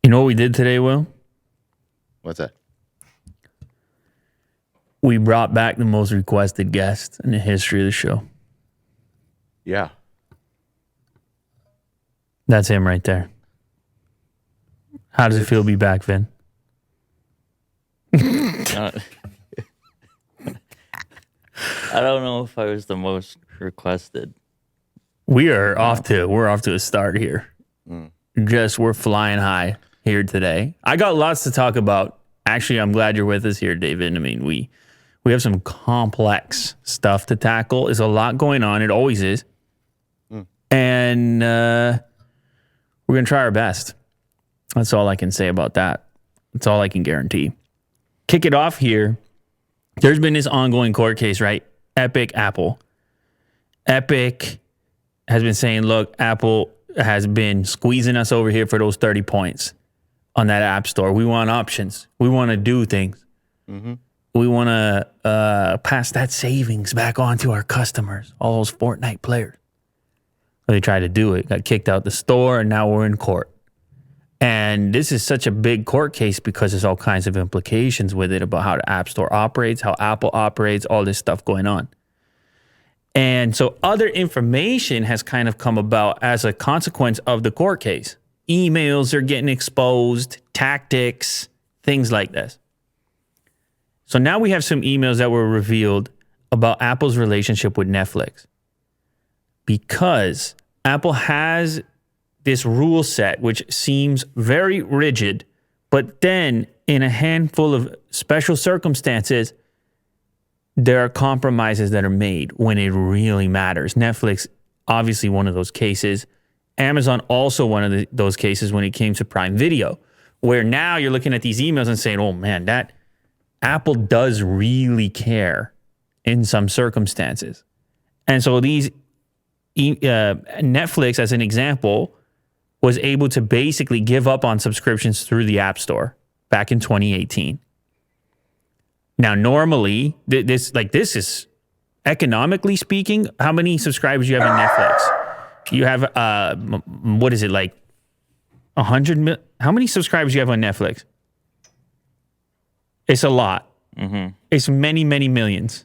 You know what we did today, Will? What's that? We brought back the most requested guest in the history of the show. Yeah. That's him right there. How does it feel to be back, Vin? I don't know if I was the most requested. We're off to a start here. We're flying high here today. I got lots to talk about. Actually, I'm glad you're with us here, David. I mean, we have some complex stuff to tackle. There's a lot going on. It always is. And we're going to try our best. That's all I can say about that. That's all I can guarantee. Kick it off here. There's been this ongoing court case, right? Epic, Apple. Epic has been saying, look, Apple has been squeezing us over here for those 30 points on that app store. We want options. We want to do things. Mm-hmm. We want to pass that savings back on to our customers, all those Fortnite players. They tried to do it, got kicked out the store, and now we're in court. And this is such a big court case because there's all kinds of implications with it about how the App Store operates, how Apple operates, all this stuff going on. And so other information has kind of come about as a consequence of the court case. Emails are getting exposed, tactics, things like this. So now we have some emails that were revealed about Apple's relationship with Netflix. Because Apple has this rule set, which seems very rigid, but then in a handful of special circumstances, there are compromises that are made when it really matters. Netflix, obviously one of those cases. Amazon, also one of those cases when it came to Prime Video, where now you're looking at these emails and saying, oh man, that Apple does really care in some circumstances. And so these Netflix, as an example, was able to basically give up on subscriptions through the App Store back in 2018. Now, normally, this is, economically speaking, how many subscribers you have in Netflix? You have, what is it, like 100 million? How many subscribers you have on Netflix? It's a lot. Mm-hmm. It's many, many millions.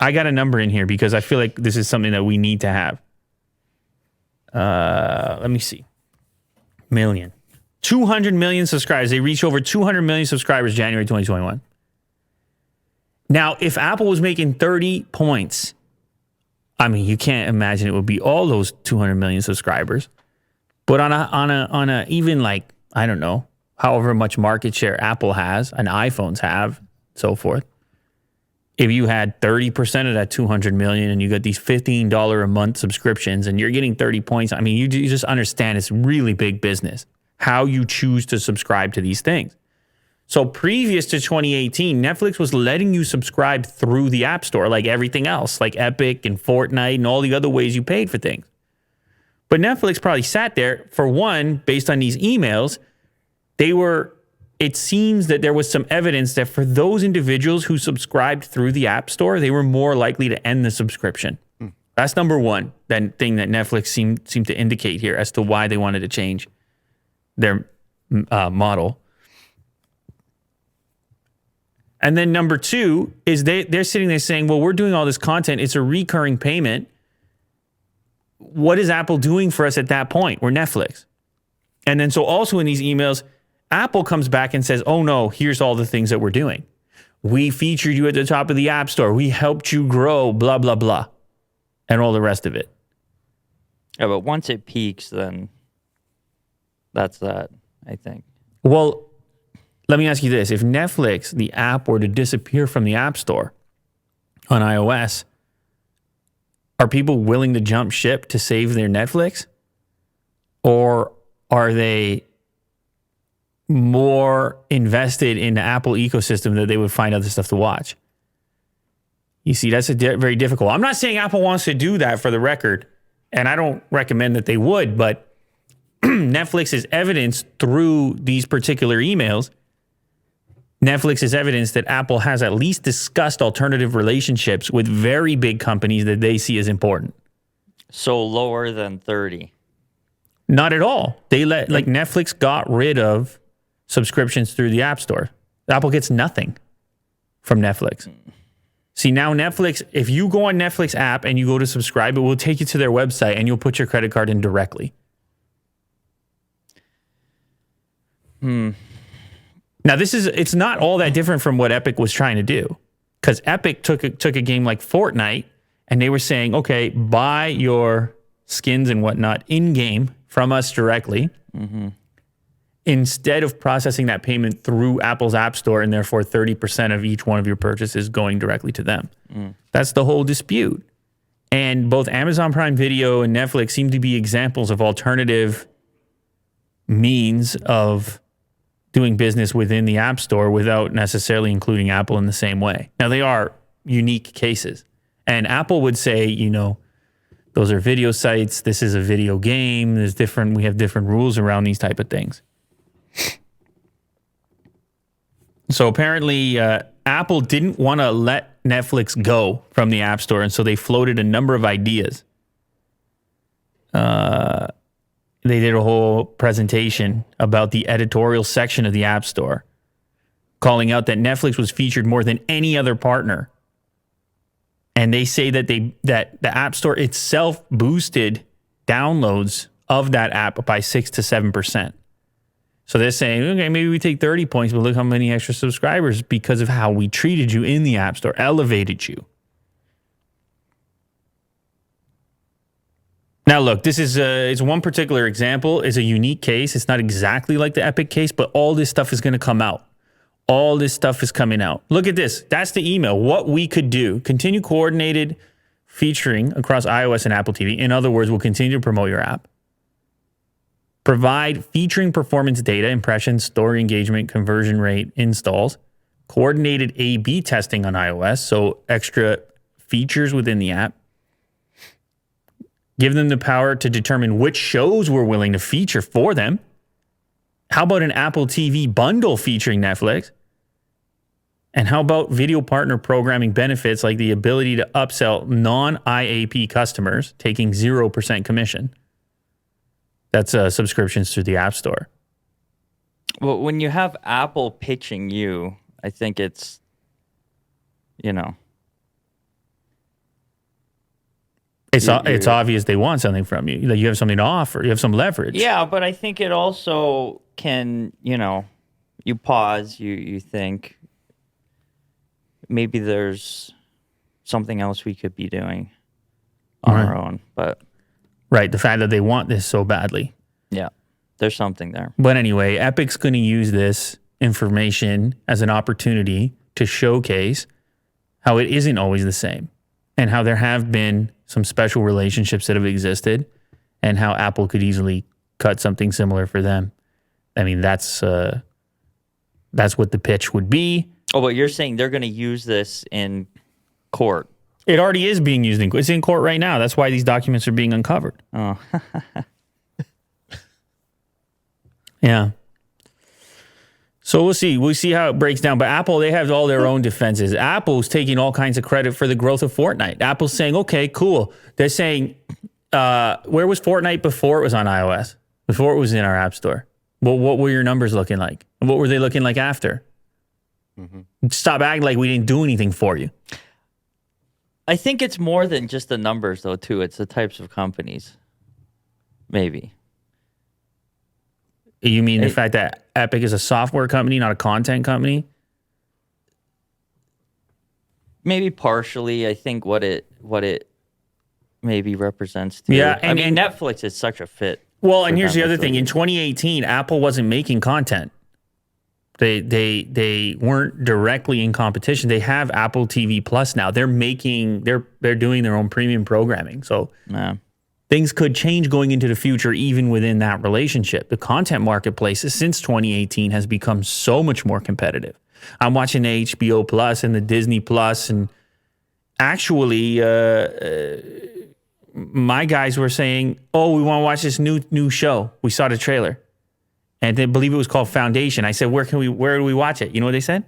I got a number in here because I feel like this is something that we need to have. Let me see. 200 million subscribers. They reached over 200 million subscribers January 2021. Now, if Apple was making 30 points, I mean, you can't imagine it would be all those 200 million subscribers. But on a even like, I don't know, however much market share Apple has and iPhones have, so forth. If you had 30% of that 200 million and you got these $15 a month subscriptions and you're getting 30 points, I mean, you just understand it's really big business, how you choose to subscribe to these things. So previous to 2018, Netflix was letting you subscribe through the App Store like everything else, like Epic and Fortnite and all the other ways you paid for things. But Netflix probably sat there, for one, based on these emails, it seems that there was some evidence that for those individuals who subscribed through the App Store, they were more likely to end the subscription. That's number one, that thing that Netflix seemed to indicate here as to why they wanted to change their model. And then number two is they're sitting there saying, well, we're doing all this content. It's a recurring payment. What is Apple doing for us at that point? We're Netflix. And then so also in these emails, Apple comes back and says, oh no, here's all the things that we're doing. We featured you at the top of the App Store. We helped you grow, blah, blah, blah, and all the rest of it. Yeah, but once it peaks, then that's that, I think. Well, let me ask you this. If Netflix, the app, were to disappear from the App Store on iOS, are people willing to jump ship to save their Netflix? Or are they more invested in the Apple ecosystem that they would find other stuff to watch? You see, that's very difficult. I'm not saying Apple wants to do that, for the record, and I don't recommend that they would, but Netflix is evidence through these particular emails. Netflix is evidence that Apple has at least discussed alternative relationships with very big companies that they see as important. So lower than 30. Not at all. Netflix got rid of subscriptions through the App Store. Apple gets nothing from Netflix. See, now Netflix, if you go on Netflix app and you go to subscribe, it will take you to their website and you'll put your credit card in directly. Now, it's not all that different from what Epic was trying to do, because Epic took a game like Fortnite and they were saying, okay, buy your skins and whatnot in-game from us directly. Instead of processing that payment through Apple's App Store and therefore 30% of each one of your purchases going directly to them. That's the whole dispute. And both Amazon Prime Video and Netflix seem to be examples of alternative means of doing business within the App Store without necessarily including Apple in the same way. Now, they are unique cases. And Apple would say, you know, those are video sites. This is a video game. We have different rules around these type of things. So apparently, Apple didn't want to let Netflix go from the App Store, and so they floated a number of ideas. They did a whole presentation about the editorial section of the App Store, calling out that Netflix was featured more than any other partner. And they say that that the App Store itself boosted downloads of that app by 6 to 7%. So they're saying, okay, maybe we take 30 points, but look how many extra subscribers because of how we treated you in the App Store, elevated you. Now, look, this is it's one particular example. It's a unique case. It's not exactly like the Epic case, but all this stuff is going to come out. All this stuff is coming out. Look at this. That's the email. What we could do. Continue coordinated featuring across iOS and Apple TV. In other words, we'll continue to promote your app. Provide featuring performance data, impressions, story engagement, conversion rate, installs. Coordinated A/B testing on iOS, so extra features within the app. Give them the power to determine which shows we're willing to feature for them. How about an Apple TV bundle featuring Netflix? And how about video partner programming benefits like the ability to upsell non-IAP customers taking 0% commission? That's subscriptions through the App Store. Well, when you have Apple pitching you, I think it's, you know. It's obvious they want something from you. Like you have something to offer. You have some leverage. Yeah, but I think it also can, you know, you pause, you think maybe there's something else we could be doing on our own. But right, the fact that they want this so badly. Yeah, there's something there. But anyway, Epic's going to use this information as an opportunity to showcase how it isn't always the same and how there have been some special relationships that have existed and how Apple could easily cut something similar for them. I mean, that's what the pitch would be. Oh, but you're saying they're going to use this in court. It already is being used in court. It's in court right now. That's why these documents are being uncovered. Oh. Yeah. So we'll see. We'll see how it breaks down. But Apple, they have all their own defenses. Apple's taking all kinds of credit for the growth of Fortnite. Apple's saying, okay, cool. They're saying, where was Fortnite before it was on iOS? Before it was in our App Store? Well, what were your numbers looking like? And what were they looking like after? Mm-hmm. Stop acting like we didn't do anything for you. I think it's more than just the numbers, though, too. It's the types of companies. Maybe. You mean the fact that Epic is a software company, not a content company? Maybe partially. I think what it maybe represents too. Yeah, I mean, Netflix is such a fit. Well, and here's the other thing. In 2018, Apple wasn't making content. They weren't directly in competition. They have Apple TV Plus now. They're doing their own premium programming. So things could change going into the future, even within that relationship. The content marketplace since 2018 has become so much more competitive. I'm watching the HBO Plus and the Disney Plus, and actually, my guys were saying, "Oh, we want to watch this new show. We saw the trailer, and they believe it was called Foundation." I said, "Where do we watch it?" You know what they said?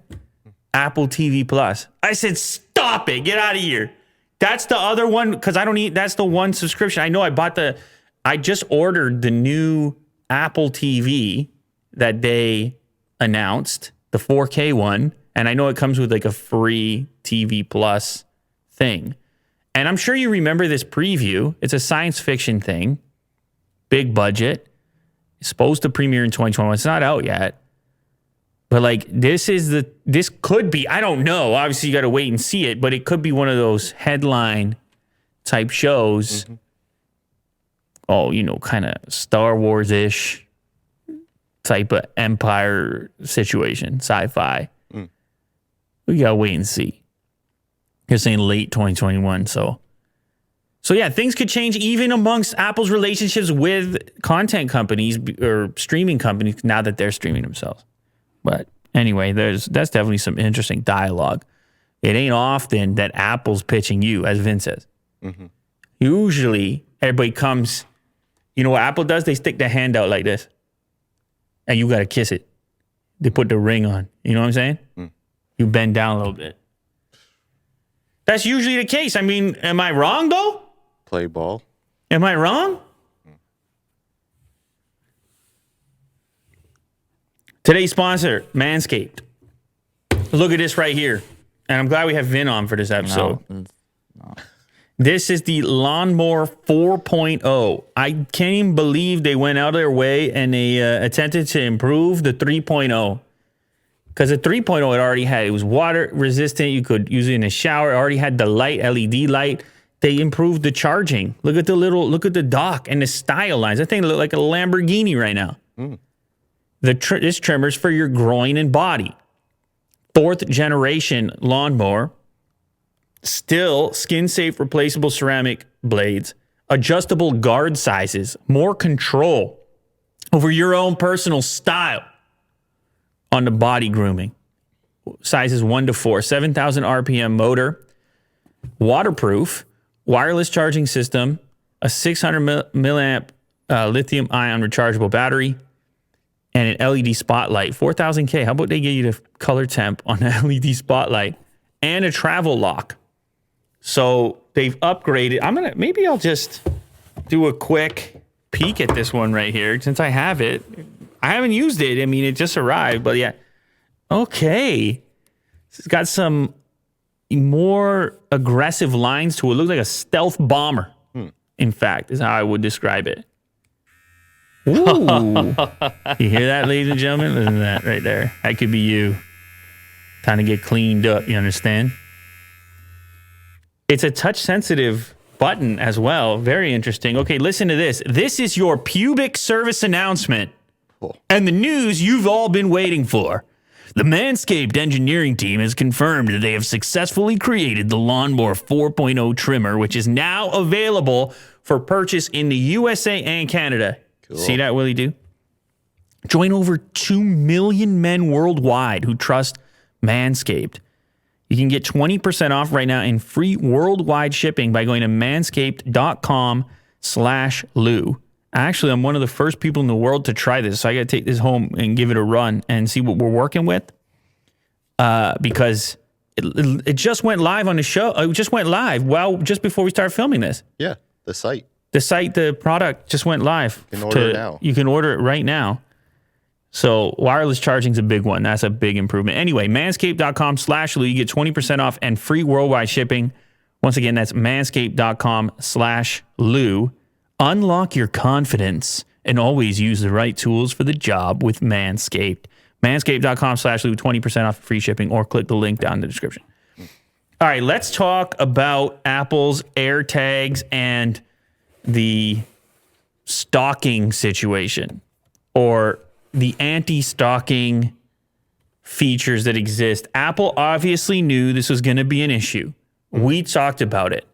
Apple TV Plus. I said, "Stop it! Get out of here." That's the other one, because I don't need, that's the one subscription. I know I just ordered the new Apple TV that they announced the 4K one, and I know it comes with like a free TV Plus thing. And I'm sure you remember this preview. It's a science fiction thing, big budget. It's supposed to premiere in 2021. It's not out yet. But like this could be, I don't know. Obviously you got to wait and see it, but it could be one of those headline type shows. Mm-hmm. Oh, kind of Star Wars-ish type of empire situation, sci-fi. We got to wait and see. You're saying late 2021, so yeah, things could change even amongst Apple's relationships with content companies or streaming companies now that they're streaming themselves. But anyway, that's definitely some interesting dialogue. It ain't often that Apple's pitching you, as Vince says. Mm-hmm. Usually, everybody comes. You know what Apple does? They stick their hand out like this, and you got to kiss it. They put the ring on. You know what I'm saying? You bend down a little bit. That's usually the case. I mean, am I wrong, though? Play ball. Am I wrong? Today's sponsor, Manscaped. Look at this right here. And I'm glad we have Vin on for this episode. No. This is the Lawnmower 4.0. I can't even believe they went out of their way and they attempted to improve the 3.0. Because the 3.0 it already had, it was water resistant. You could use it in a shower. It already had the light, LED light. They improved the charging. Look at the dock and the style lines. That thing look like a Lamborghini right now. This trimmer's for your groin and body. 4th generation lawnmower. Still skin-safe replaceable ceramic blades. Adjustable guard sizes. More control over your own personal style on the body grooming. Sizes 1 to 4. 7,000 RPM motor. Waterproof. Wireless charging system. A 600 milliamp lithium-ion rechargeable battery. And an LED spotlight. 4,000K. How about they give you the color temp on the LED spotlight? And a travel lock. So they've upgraded. Maybe I'll just do a quick peek at this one right here. Since I have it. I haven't used it. I mean, it just arrived. But yeah. Okay. It's got some more aggressive lines to it. It looks like a stealth bomber. In fact, is how I would describe it. Ooh. You hear that, ladies and gentlemen? Listen to that right there. That could be you. Time to get cleaned up, you understand? It's a touch-sensitive button as well. Very interesting. Okay, listen to this. This is your pubic service announcement. Cool. And the news you've all been waiting for. The Manscaped engineering team has confirmed that they have successfully created the Lawnmower 4.0 trimmer, which is now available for purchase in the USA and Canada. Cool. See that, Willie do? Join over 2 million men worldwide who trust Manscaped. You can get 20% off right now and free worldwide shipping by going to manscaped.com/Lou. Actually, I'm one of the first people in the world to try this, so I got to take this home and give it a run and see what we're working with. Because it just went live on the show. It just went live just before we started filming this. Yeah, the site. The product just went live. You can order it now. You can order it right now. So wireless charging is a big one. That's a big improvement. Anyway, manscaped.com/Lou. You get 20% off and free worldwide shipping. Once again, that's manscaped.com/Lou. Unlock your confidence and always use the right tools for the job with Manscaped. Manscaped.com/Lou, 20% off free shipping, or click the link down in the description. All right, let's talk about Apple's AirTags and the stalking situation, or the anti-stalking features that exist. Apple obviously knew this was going to be an issue. We talked about it.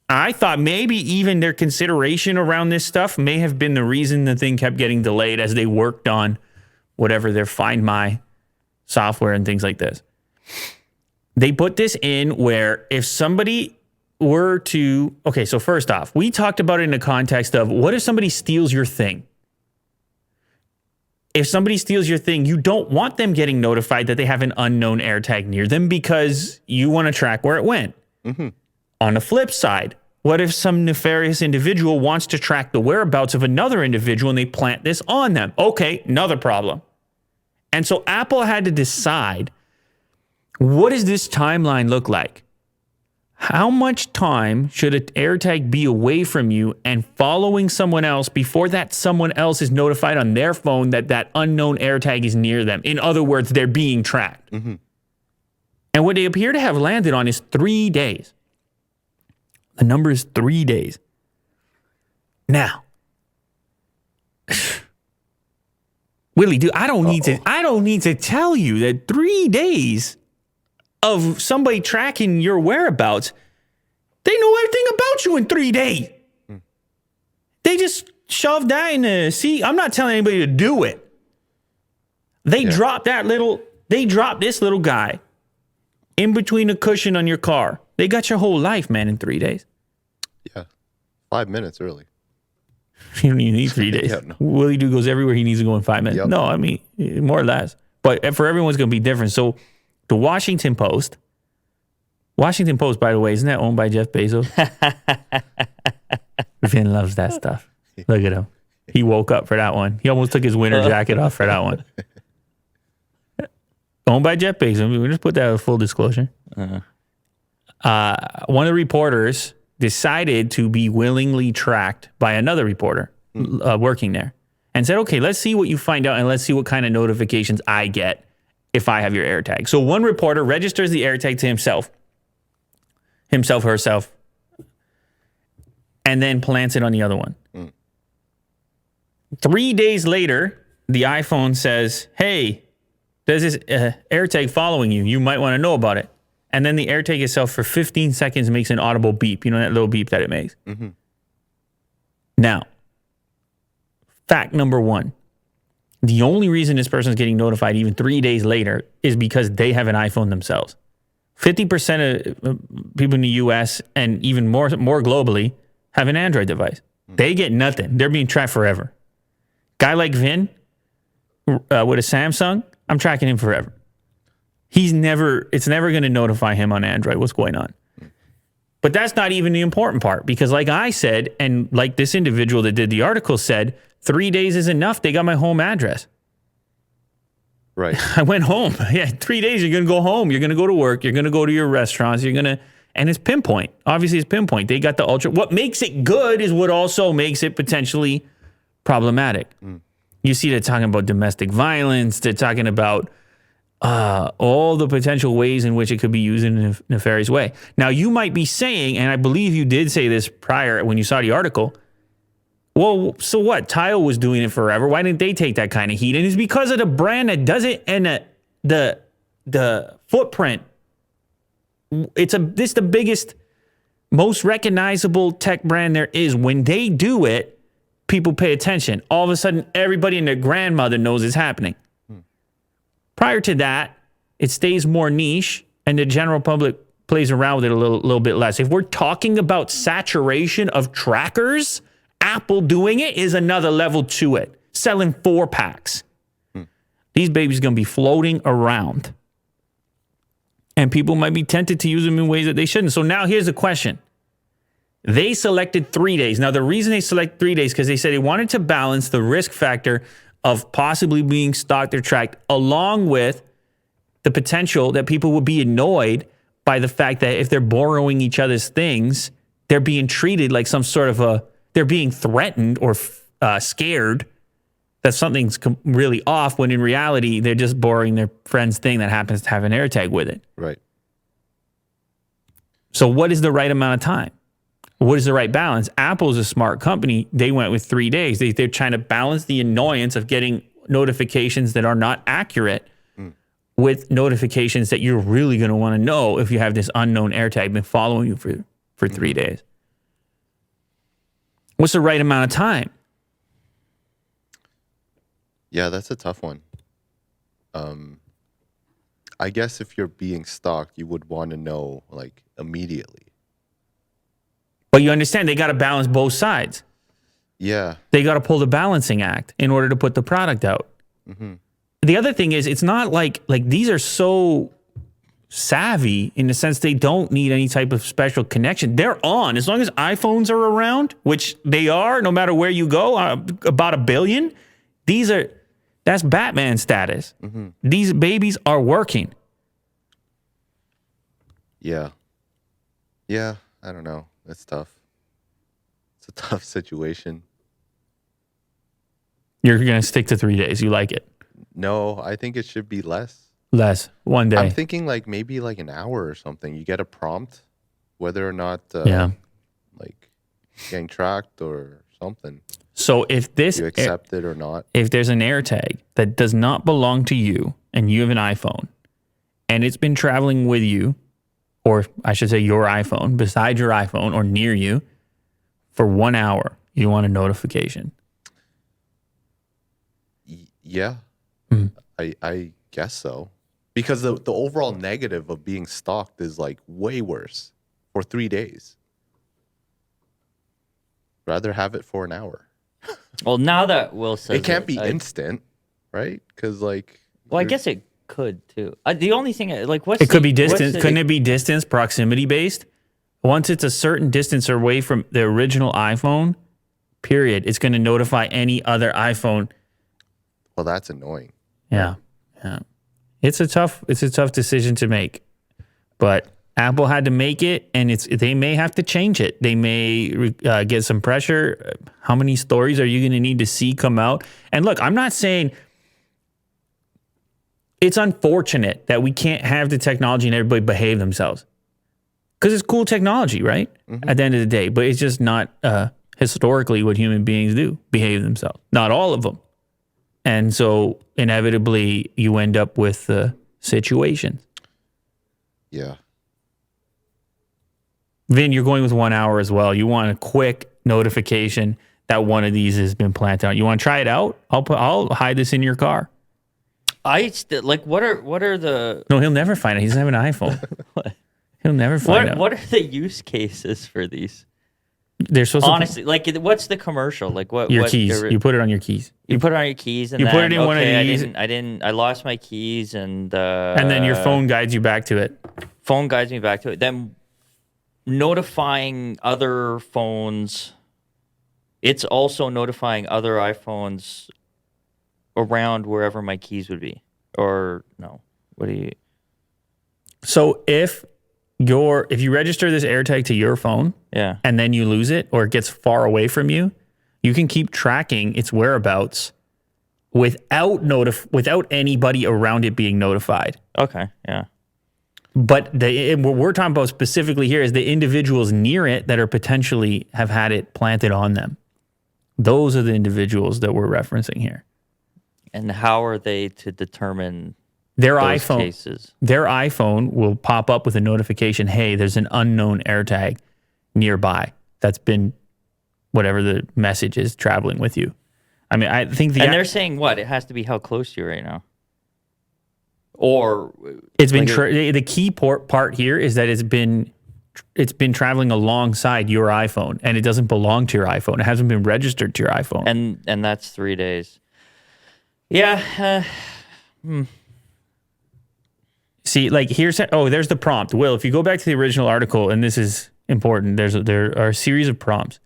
I thought maybe even their consideration around this stuff may have been the reason the thing kept getting delayed as they worked on whatever their Find My software and things like this. They put this in where if somebody were to... Okay, so first off, we talked about it in the context of what if somebody steals your thing? If somebody steals your thing, you don't want them getting notified that they have an unknown AirTag near them because you want to track where it went. Mm-hmm. On the flip side, what if some nefarious individual wants to track the whereabouts of another individual and they plant this on them? Okay, another problem. And so Apple had to decide, what does this timeline look like? How much time should an AirTag be away from you and following someone else before that someone else is notified on their phone that that unknown AirTag is near them? In other words, they're being tracked. Mm-hmm. And what they appear to have landed on is 3 days. The number is 3 days. Now, Willie, dude, I don't need to tell you that 3 days of somebody tracking your whereabouts, they know everything about you in 3 days. They just shoved that in the sea. I'm not telling anybody to do it. They dropped this little guy in between the cushion on your car. They got your whole life, man, in 3 days. Yeah. 5 minutes early. You don't even need 3 days. Yeah, no. Willie Dude goes everywhere he needs to go in 5 minutes. Yep. No, I mean, more or less. But for everyone's going to be different. So the Washington Post, by the way, isn't that owned by Jeff Bezos? Vin loves that stuff. Look at him. He woke up for that one. He almost took his winter jacket off for that one. Owned by Jeff Bezos. We just put that as full disclosure. One of the reporters decided to be willingly tracked by another reporter working there and said, okay, let's see what you find out and let's see what kind of notifications I get if I have your AirTag. So one reporter registers the AirTag to himself, herself, and then plants it on the other one. 3 days later, the iPhone says, hey, there's this AirTag following you. You might want to know about it. And then the AirTag itself for 15 seconds makes an audible beep. You know that little beep that it makes? Mm-hmm. Now, fact number one. The only reason this person is getting notified even 3 days later is because they have an iPhone themselves. 50% of people in the U.S. and even more globally have an Android device. They get nothing. They're being tracked forever. Guy like Vin with a Samsung, I'm tracking him forever. It's never going to notify him on Android what's going on. But that's not even the important part, because like I said, and like this individual that did the article said, 3 days is enough. They got my home address. Right. I went home. Yeah, 3 days, you're going to go home. You're going to go to work. You're going to go to your restaurants. And it's pinpoint. Obviously, it's pinpoint. They got the ultra. What makes it good is what also makes it potentially problematic. You see, they're talking about domestic violence. They're talking about all the potential ways in which it could be used in a nefarious way. Now, you might be saying, and I believe you did say this prior when you saw the article, well, so what? Tile was doing it forever. Why didn't they take that kind of heat? And it's because of the brand that does it and the footprint. This is the biggest, most recognizable tech brand there is. When they do it, people pay attention. All of a sudden, everybody and their grandmother knows it's happening. Prior to that, it stays more niche and the general public plays around with it a little bit less. If we're talking about saturation of trackers, Apple doing it is another level to it. Selling 4-packs. These babies are going to be floating around. And people might be tempted to use them in ways that they shouldn't. So now here's the question. They selected 3 days. Now, the reason they select 3 days, because they said they wanted to balance the risk factor of possibly being stalked or tracked, along with the potential that people will be annoyed by the fact that if they're borrowing each other's things, they're being treated like some sort of they're being threatened or scared that something's really off, when in reality, they're just borrowing their friend's thing that happens to have an AirTag with it. Right. So what is the right amount of time? What is the right balance? Apple's a smart company. They went with 3 days. They're trying to balance the annoyance of getting notifications that are not accurate with notifications that you're really going to want to know if you have this unknown AirTag been following you for 3 days. What's the right amount of time? Yeah, that's a tough one. I guess if you're being stalked, you would want to know like immediately. But you understand, they got to balance both sides. Yeah. They got to pull the balancing act in order to put the product out. Mm-hmm. The other thing is, it's not like these are so savvy in the sense they don't need any type of special connection. They're on. As long as iPhones are around, which they are, no matter where you go, about 1 billion, these are That's Batman status. These babies are working. Yeah. Yeah, I don't know. It's tough. It's a tough situation. You're going to stick to 3 days. You like it. No, I think it should be less. Less. 1 day. I'm thinking like maybe like an hour or something. You get a prompt whether or not like getting tracked or something. So if this You accept it or not. if there's an AirTag that does not belong to you and you have an iPhone and it's been traveling with you, or I should say your iPhone, beside your iPhone or near you for 1 hour, you want a notification. Yeah. I guess so. Because the overall negative of being stalked is like way worse for 3 days. Rather have it for an hour. Well, now that Will says It can't be instant, right? Because like, well, I guess it could too. The only thing, like, what's It could be what's distance. Couldn't it be distance, proximity based? Once it's a certain distance away from the original iPhone, period, it's going to notify any other iPhone. well, that's annoying. Yeah. It's a tough decision to make, but Apple had to make it, and they may have to change it. They may get some pressure. How many stories are you going to need to see come out? And look, I'm not saying it's unfortunate that we can't have the technology and everybody behave themselves, because it's cool technology, right? At the end of the day, but it's just not historically what human beings do, behave themselves. Not all of them. And so inevitably you end up with situations. Yeah. Vin, you're going with 1 hour as well. You want a quick notification that one of these has been planted out. You want to try it out? I'll hide this in your car. Like, what are the... No, he'll never find it. He doesn't have an iPhone. He'll never find out. What are the use cases for these? They're supposed Honestly, like, what's the commercial? Like, what? your keys. You put it on your keys. You put it on your keys, and you then, put it in one of these. I lost my keys, and then your phone guides you back to it. Phone guides me back to it. Then notifying other phones. It's also notifying other iPhones around wherever my keys would be. Or no, what do you? So if you register this AirTag to your phone, Yeah, and then you lose it or it gets far away from you, you can keep tracking its whereabouts without anybody around it being notified. okay, yeah. But what we're talking about specifically here is the individuals near it that are potentially have had it planted on them. Those are the individuals that we're referencing here. And how are they to determine Their those iPhone cases? Their iPhone will pop up with a notification, hey, there's an unknown AirTag nearby that's been whatever the message is traveling with you. I mean, I think And they're saying what? It has to be how close to you right now. Or it's been the key part here is that it's been traveling alongside your iPhone, and it doesn't belong to your iPhone. It hasn't been registered to your iPhone. and that's 3 days. Yeah. See, like there's the prompt. Will, if you go back to the original article, and this is important, there are a series of prompts.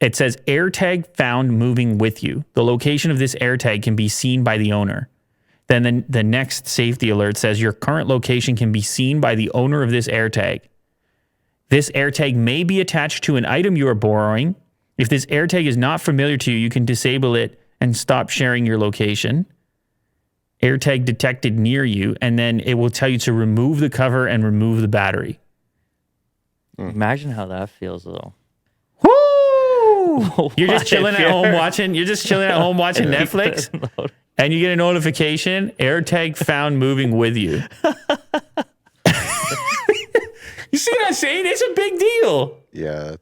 It says AirTag found moving with you. The location of this AirTag can be seen by the owner. Then the next safety alert says your current location can be seen by the owner of this AirTag. This AirTag may be attached to an item you are borrowing. If this AirTag is not familiar to you, you can disable it and stop sharing your location. AirTag detected near you, and then it will tell you to remove the cover and remove the battery. Imagine how that feels, though. Woo! You're just chilling at home watching. You're just chilling at home watching Netflix, and you get a notification: AirTag found moving with you. You see what I'm saying? It's a big deal. Yeah,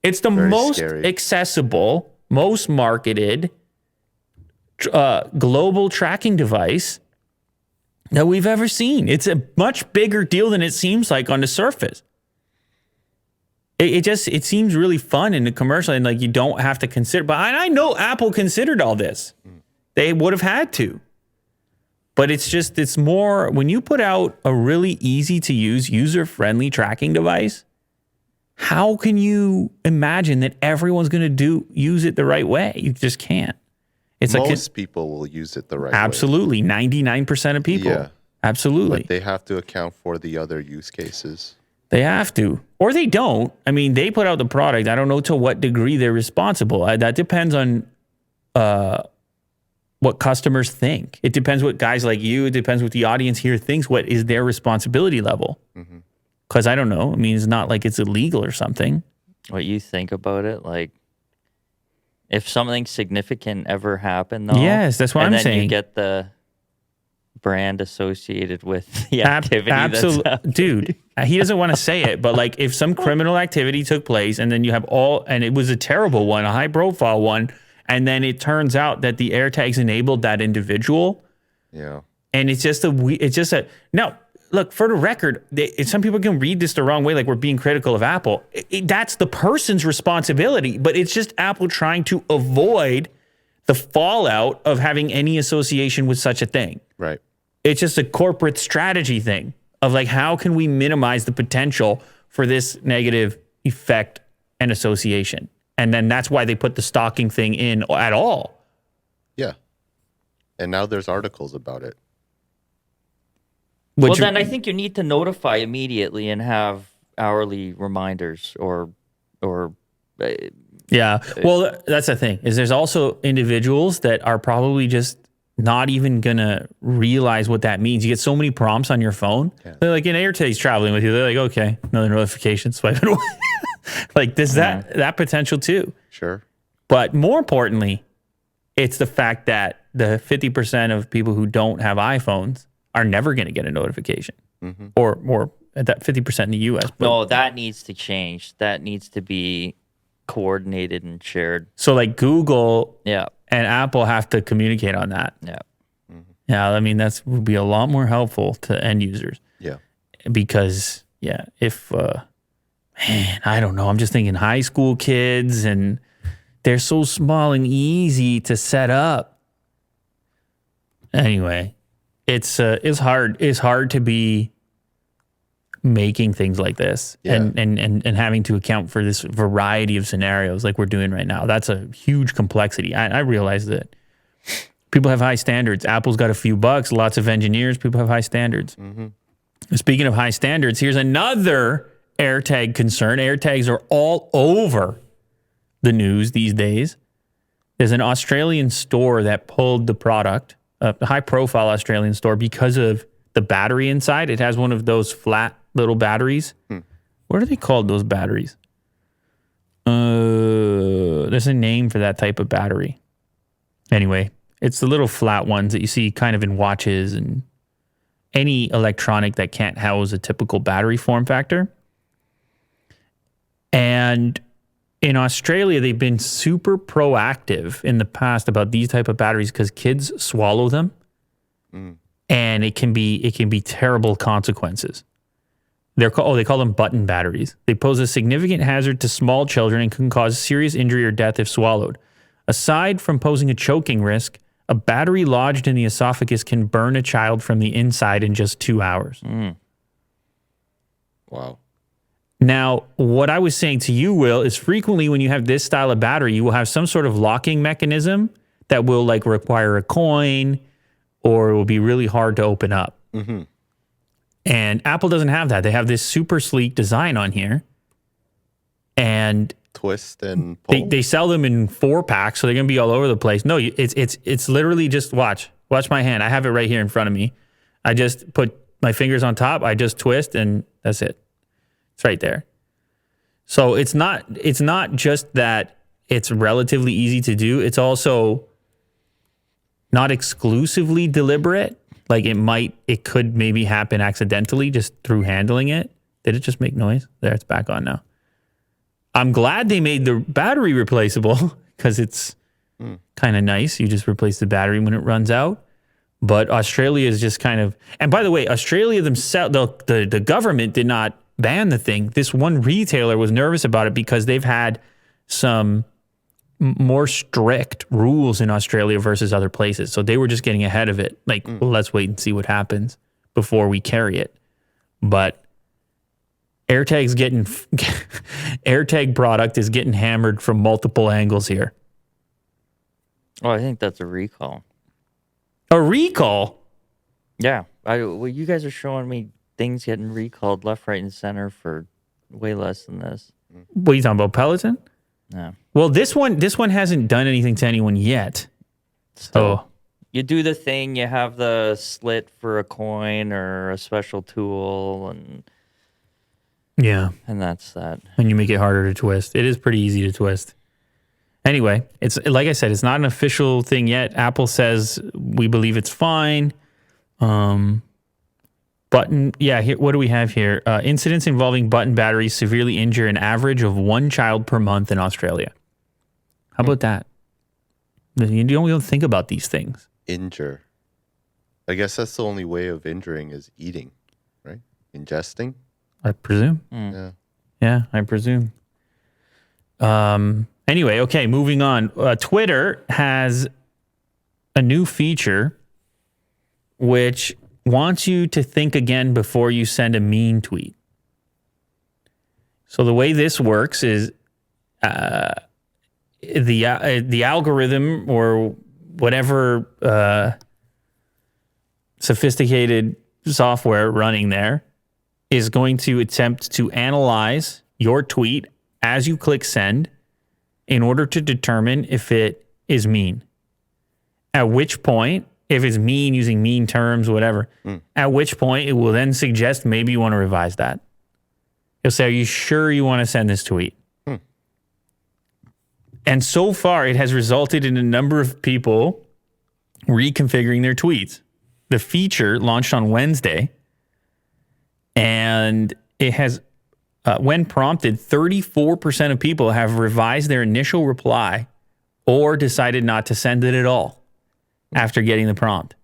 It's the most scary. accessible, most marketed global tracking device that we've ever seen. It's a much bigger deal than it seems like on the surface. It seems really fun in the commercial, and like you don't have to consider. But I know Apple considered all this. They would have had to. But it's more when you put out a really easy to use, user-friendly tracking device, how can you imagine that everyone's going to use it the right way? You just can't. It's most people will use it the right way. Absolutely. 99% of people. Yeah. Absolutely. But they have to account for the other use cases. They have to. Or they don't. I mean, they put out the product. I don't know to what degree they're responsible. That depends on what customers think. It depends what guys like you, it depends what the audience here thinks, what is their responsibility level. Because I don't know. I mean, it's not like it's illegal or something. What you think about it, like if something significant ever happened, though. Yes, that's what I'm saying. And then you get the brand associated with the activity. Absolutely, dude. He doesn't want to say it, but like if some criminal activity took place, and then you have and it was a terrible one, a high profile one, and then it turns out that the AirTags enabled that individual. Yeah. And it's just no. Look, for the record, some people can read this the wrong way, like we're being critical of Apple. That's the person's responsibility, but it's just Apple trying to avoid the fallout of having any association with such a thing. Right. It's just a corporate strategy thing of like, how can we minimize the potential for this negative effect and association? And then that's why they put the stalking thing in at all. Yeah. And now there's articles about it. Well, then I think you need to notify immediately and have hourly reminders or yeah. Well, that's the thing is there's also individuals that are probably just not even going to realize what that means. You get so many prompts on your phone. Yeah. They're like, an AirTag's traveling with you. They're like, okay, another notification, swipe it away. Like there's that potential too. Sure. But more importantly, it's the fact that the 50% of people who don't have iPhones are never going to get a notification, or at that 50% in the U.S. But, no, that needs to change. That needs to be coordinated and shared. So like Google and Apple have to communicate on that. Yeah. Yeah, I mean, would be a lot more helpful to end users. Yeah. Because, if, man, I don't know. I'm just thinking high school kids, and they're so small and easy to set up. Anyway. It's hard. It's hard to be making things like this and having to account for this variety of scenarios like we're doing right now. That's a huge complexity. I realize that people have high standards. Apple's got a few bucks, lots of engineers. People have high standards. Speaking of high standards, here's another AirTag concern. AirTags are all over the news these days. There's an Australian store that pulled the product, a high-profile Australian store, because of the battery inside. It has one of those flat little batteries. What are they called, those batteries? There's a name for that type of battery. Anyway, it's the little flat ones that you see kind of in watches and any electronic that can't house a typical battery form factor. And in Australia, they've been super proactive in the past about these type of batteries because kids swallow them, and it can be terrible consequences. They call them button batteries. They pose a significant hazard to small children and can cause serious injury or death if swallowed. Aside from posing a choking risk, a battery lodged in the esophagus can burn a child from the inside in just 2 hours. Wow. Now, what I was saying to you, Will, is frequently when you have this style of battery, you will have some sort of locking mechanism that will like require a coin, or it will be really hard to open up. And Apple doesn't have that. They have this super sleek design on here. And twist and pull. They sell them in 4-packs, so they're going to be all over the place. No, it's literally just watch my hand. I have it right here in front of me. I just put my fingers on top. I just twist, and that's it. It's right there. So it's not just that it's relatively easy to do. It's also not exclusively deliberate. Like it could maybe happen accidentally just through handling it. Did it just make noise? There, it's back on now. I'm glad they made the battery replaceable because it's kind of nice. You just replace the battery when it runs out. But Australia is just kind of, and by the way, Australia themselves, the government did not ban the thing. This one retailer was nervous about it because they've had some more strict rules in Australia versus other places. So they were just getting ahead of it. Like, well, let's wait and see what happens before we carry it. But AirTag product is getting hammered from multiple angles here. Oh, I think that's a recall. A recall? Yeah. Well, you guys are showing me things getting recalled left, right, and center for way less than this. What are you talking about, Peloton? Yeah. Well, this one hasn't done anything to anyone yet. Still, you do the thing, you have the slit for a coin or a special tool, and that's that. And you make it harder to twist. It is pretty easy to twist. Anyway, it's like I said, it's not an official thing yet. Apple says we believe it's fine. Button, here, what do we have here? Incidents involving button batteries severely injure an average of 1 child per month in Australia. How about that? You don't think about these things. Injure. I guess that's the only way of injuring is eating, right? Ingesting. I presume. Yeah, I presume. Anyway, okay, moving on. Twitter has a new feature which wants you to think again before you send a mean tweet. So the way this works is the algorithm or whatever sophisticated software running there is going to attempt to analyze your tweet as you click send in order to determine if it is mean. At which point, if it's mean using mean terms, whatever, at which point it will then suggest maybe you want to revise that. It'll say, are you sure you want to send this tweet? And so far, it has resulted in a number of people reconfiguring their tweets. The feature launched on Wednesday, and it has, when prompted, 34% of people have revised their initial reply or decided not to send it at all after getting the prompt.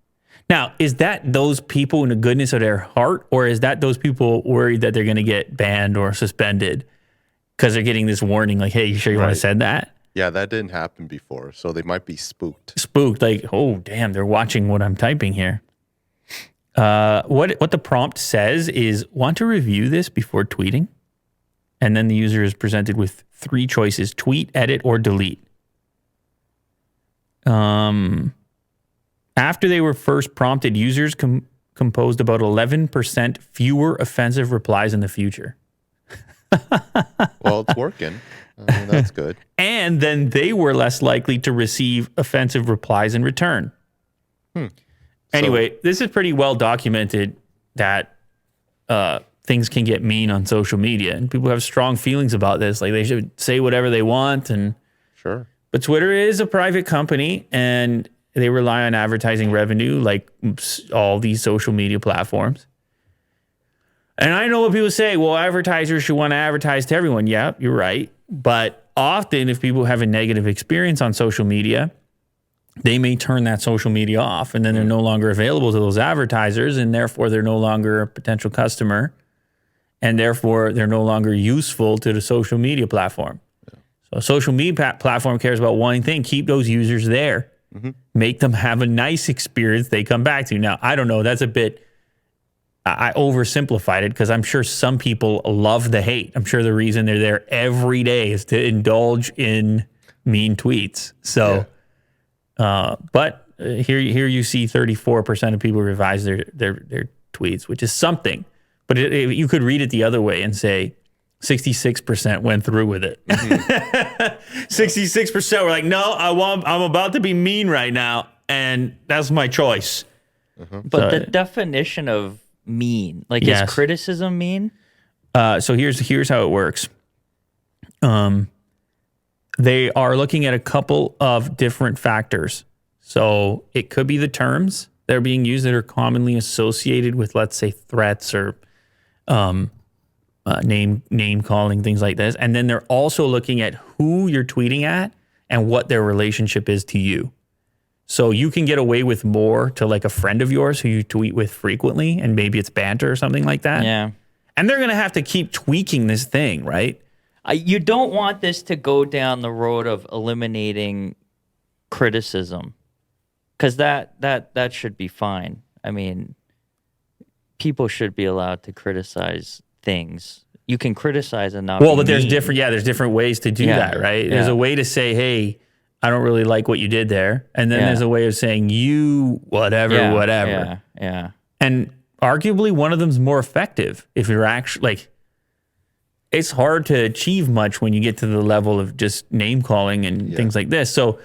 Now, is that those people in the goodness of their heart, or is that those people worried that they're going to get banned or suspended because they're getting this warning like, hey, you sure you want to send that? Yeah, that didn't happen before, so they might be spooked. Spooked, like, oh, damn, they're watching what I'm typing here. What the prompt says is, want to review this before tweeting? And then the user is presented with 3 choices: tweet, edit, or delete. After they were first prompted, users composed about 11% fewer offensive replies in the future. Well, it's working. I mean, that's good. And then they were less likely to receive offensive replies in return. Anyway, this is pretty well documented that things can get mean on social media, and people have strong feelings about this. Like, they should say whatever they want. And Sure. But Twitter is a private company, and they rely on advertising revenue like all these social media platforms. And I know what people say, well, advertisers should want to advertise to everyone. Yeah, you're right. But often if people have a negative experience on social media, they may turn that social media off, and then they're no longer available to those advertisers, and therefore they're no longer a potential customer, and therefore they're no longer useful to the social media platform. So a social media platform cares about one thing: keep those users there. Make them have a nice experience they come back to. Now, I don't know. That's a bit, I oversimplified it, because I'm sure some people love the hate. I'm sure the reason they're there every day is to indulge in mean tweets. So, but here you see 34% of people revise their tweets, which is something. But you could read it the other way and say 66% went through with it. 66% were like, no, I'm about to be mean right now, and that's my choice. But the definition of mean, like, is criticism mean? So here's how it works. They are looking at a couple of different factors. So it could be the terms that are being used that are commonly associated with, let's say, threats or name calling, things like this. And then they're also looking at who you're tweeting at and what their relationship is to you. So you can get away with more to, like, a friend of yours who you tweet with frequently, and maybe it's banter or something like that. Yeah. And they're going to have to keep tweaking this thing, right? You don't want this to go down the road of eliminating criticism, because that should be fine. I mean, people should be allowed to criticize things. You can criticize and not. Well, but be there's mean. different ways to do that, right? There's a way to say, hey, I don't really like what you did there. And then Yeah. there's a way of saying you whatever, whatever. Yeah. And arguably one of them's more effective if you're actually like, it's hard to achieve much when you get to the level of just name calling and things like this. So,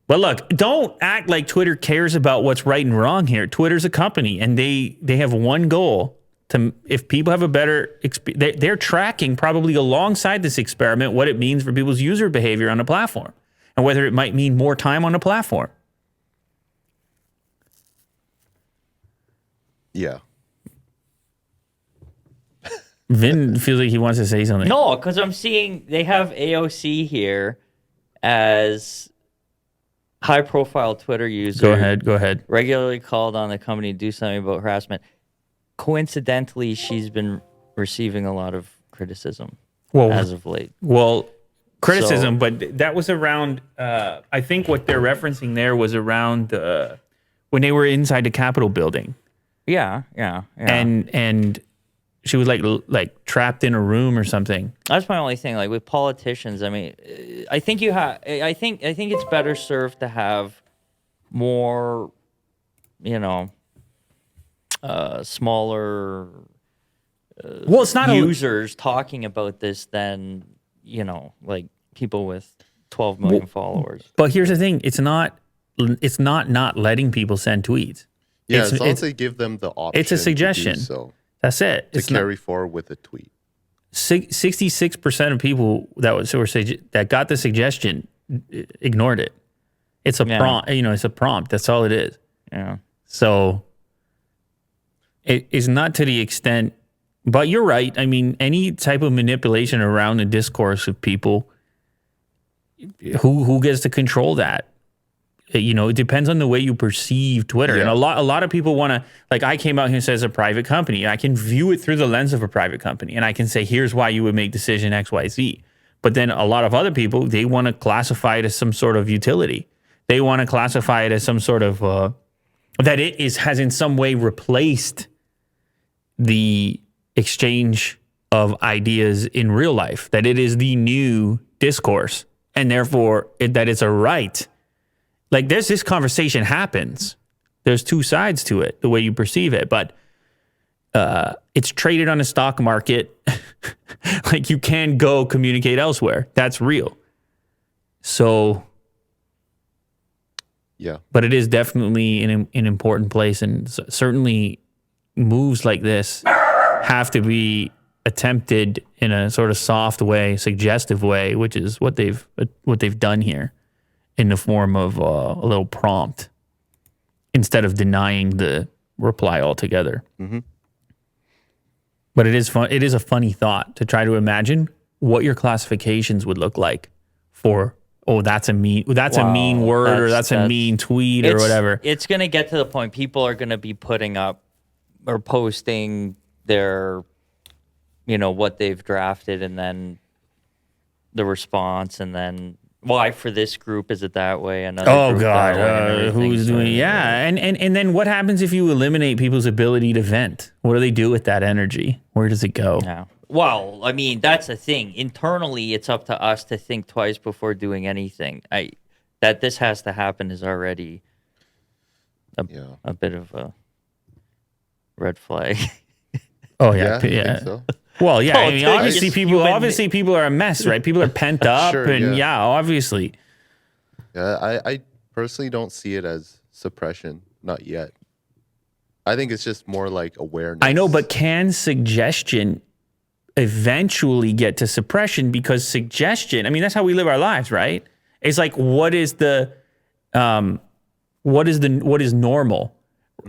but look, don't act like Twitter cares about what's right and wrong here. Twitter's a company and they have one goal to, if people have a better, they're tracking probably alongside this experiment what it means for people's user behavior on a platform and whether it might mean more time on a platform. Yeah. Vin feels like he wants to say something. No, because I'm seeing they have AOC here as high-profile Twitter user. Go ahead. Regularly called on the company to do something about harassment. Coincidentally, she's been receiving a lot of criticism as of late. Well, criticism, but that was around, I think what they're referencing there was around when they were inside the Capitol building. Yeah. And she was like trapped in a room or something. That's my only thing. Like with politicians, I mean, I think I think it's better served to have more, smaller. Well, it's not users talking about this than like people with 12 million followers. But here's the thing: it's not letting people send tweets. Yeah, as long as they give them the option. It's a suggestion. To do so. That's it. To carry forward with a tweet. 66% of people that got the suggestion ignored it. It's a prompt. It's a prompt. That's all it is. Yeah. So it is not to the extent. But you're right. I mean, any type of manipulation around the discourse of people, who gets to control that? It depends on the way you perceive Twitter. Yeah. And a lot of people want to, like, I came out here and said it's a private company. I can view it through the lens of a private company. And I can say, here's why you would make decision X, Y, Z. But then a lot of other people, they want to classify it as some sort of utility. They want to classify it as some sort of, that it has in some way replaced the exchange of ideas in real life, that it is the new discourse. And therefore, that it's a right. Like, this conversation happens. There's two sides to it, the way you perceive it. But it's traded on a stock market. Like, you can go communicate elsewhere. That's real. So, yeah. But it is definitely an important place. And certainly moves like this have to be attempted in a sort of soft way, suggestive way, which is what they've done here, in the form of a little prompt instead of denying the reply altogether. Mm-hmm. But it is fun. It is a funny thought to try to imagine what your classifications would look like for, that's a mean word, or that's a mean tweet or whatever. It's going to get to the point people are going to be putting up or posting their, what they've drafted, and then the response, and then why for this group is it that way? Another group that way, who's doing? Yeah, and then what happens if you eliminate people's ability to vent? What do they do with that energy? Where does it go? Yeah. Well, I mean, that's the thing. Internally, it's up to us to think twice before doing anything. That this has to happen is already a bit of a red flag. Oh yeah. I think so. Well, yeah. I mean, obviously, people are a mess, right? People are pent up, Sure, and yeah. Obviously. Yeah, I personally don't see it as suppression, not yet. I think it's just more like awareness. I know, but can suggestion eventually get to suppression? Because suggestion, I mean, that's how we live our lives, right? It's like, what is normal?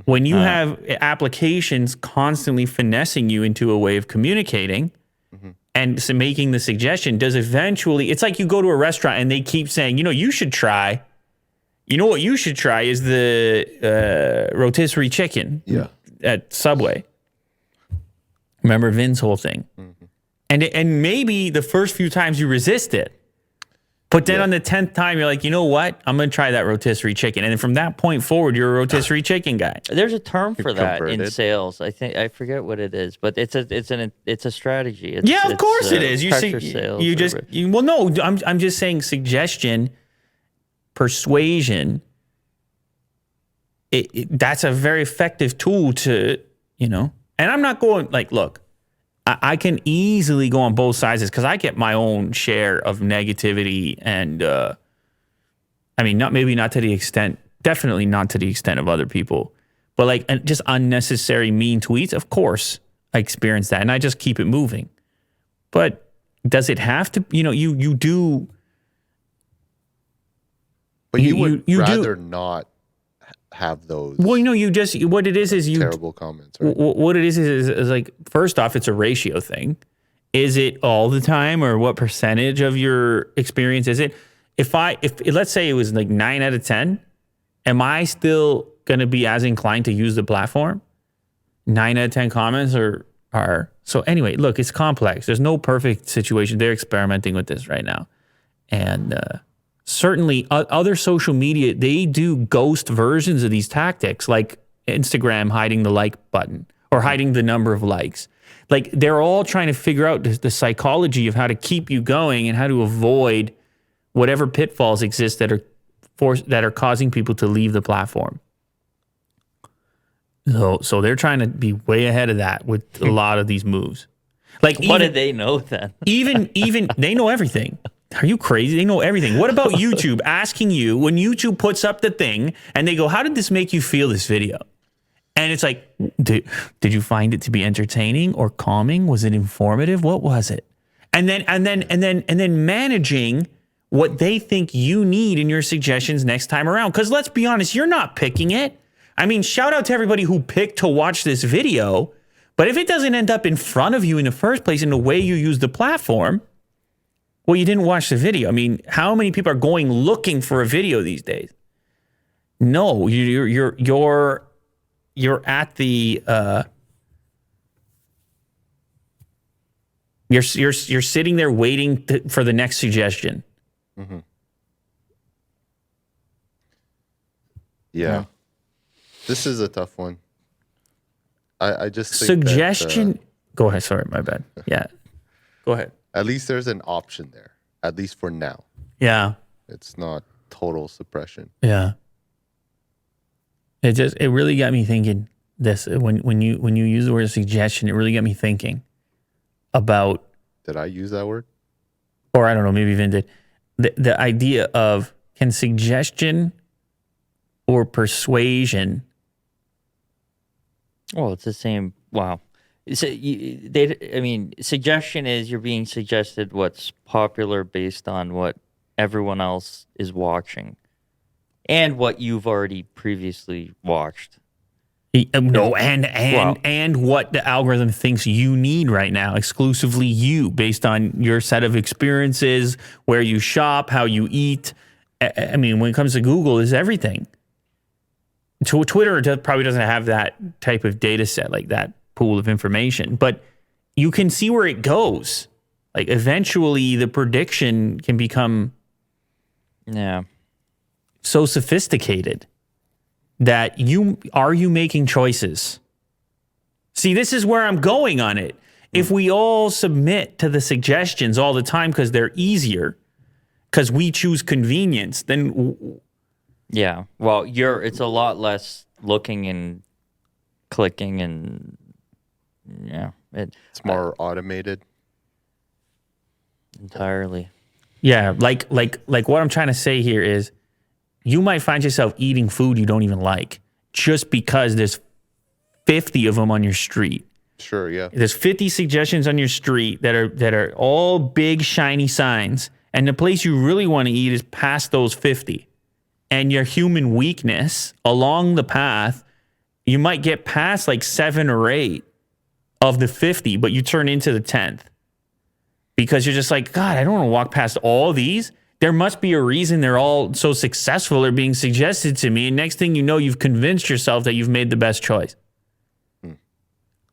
When you have applications constantly finessing you into a way of communicating and so making the suggestion, it's like you go to a restaurant and they keep saying, you should try. You know what you should try is the rotisserie chicken at Subway. Remember Vin's whole thing? Mm-hmm. And maybe the first few times you resist it. But then on the 10th time, you're like, you know what? I'm going to try that rotisserie chicken. And then from that point forward, you're a rotisserie chicken guy. There's a term for that in sales. I forget what it is, but it's a strategy. Of course it is. Pressure sales. I'm just saying suggestion persuasion, that's a very effective tool to, and I'm not going like, look, I can easily go on both sides because I get my own share of negativity and, not to the extent, definitely not to the extent of other people, but like just unnecessary mean tweets. Of course I experience that and I just keep it moving. But does it have to, you do. But you would rather not have those. Well, what it is you terrible comments. Right? What it is like, first off, it's a ratio thing. Is it all the time, or what percentage of your experience is it? If let's say it was like 9 out of 10, am I still going to be as inclined to use the platform? 9 out of 10 comments are so anyway. Look, it's complex. There's no perfect situation. They're experimenting with this right now, and certainly other social media, they do ghost versions of these tactics, like Instagram hiding the like button or hiding the number of likes. Like they're all trying to figure out the psychology of how to keep you going and how to avoid whatever pitfalls exist that are causing people to leave the platform. So they're trying to be way ahead of that with a lot of these moves. Like, what do they know then? even they know everything. Are you crazy? They know everything. What about YouTube asking you when YouTube puts up the thing and they go, "How did this make you feel, this video?" And it's like, did you find it to be entertaining or calming? Was it informative? What was it? And then managing what they think you need in your suggestions next time around. Because let's be honest, you're not picking it. I mean, shout out to everybody who picked to watch this video. But if it doesn't end up in front of you in the first place in the way you use the platform, well, you didn't watch the video. I mean, how many people are going looking for a video these days? No, you're at the you're sitting there waiting for the next suggestion. Mm-hmm. Yeah, this is a tough one. I just think suggestion. Go ahead. Sorry, my bad. Yeah, go ahead. At least there's an option there, at least for now. Yeah. It's not total suppression. Yeah. It really got me thinking this when you use the word suggestion, it really got me thinking about. Did I use that word? Or I don't know, maybe Vin did. The idea of, can suggestion or persuasion. Well, it's the same. Wow. Suggestion is you're being suggested what's popular based on what everyone else is watching and what you've already previously watched. No, and what the algorithm thinks you need right now, exclusively you, based on your set of experiences, where you shop, how you eat. I mean, when it comes to Google, is everything. Twitter probably doesn't have that type of data set, like that pool of information, but you can see where it goes. Like eventually the prediction can become so sophisticated that you making choices. See, this is where I'm going on it. If we all submit to the suggestions all the time because they're easier, because we choose convenience, then yeah. Well, it's a lot less looking and clicking and it's more automated. Entirely. Yeah, like what I'm trying to say here is, you might find yourself eating food you don't even like just because there's 50 of them on your street. Sure, yeah. There's 50 suggestions on your street that are all big shiny signs, and the place you really want to eat is past those 50. And your human weakness along the path, you might get past like 7 or 8 of the 50, but you turn into the 10th because you're just like, God, I don't want to walk past all these. There must be a reason they're all so successful or being suggested to me. And next thing you know, you've convinced yourself that you've made the best choice.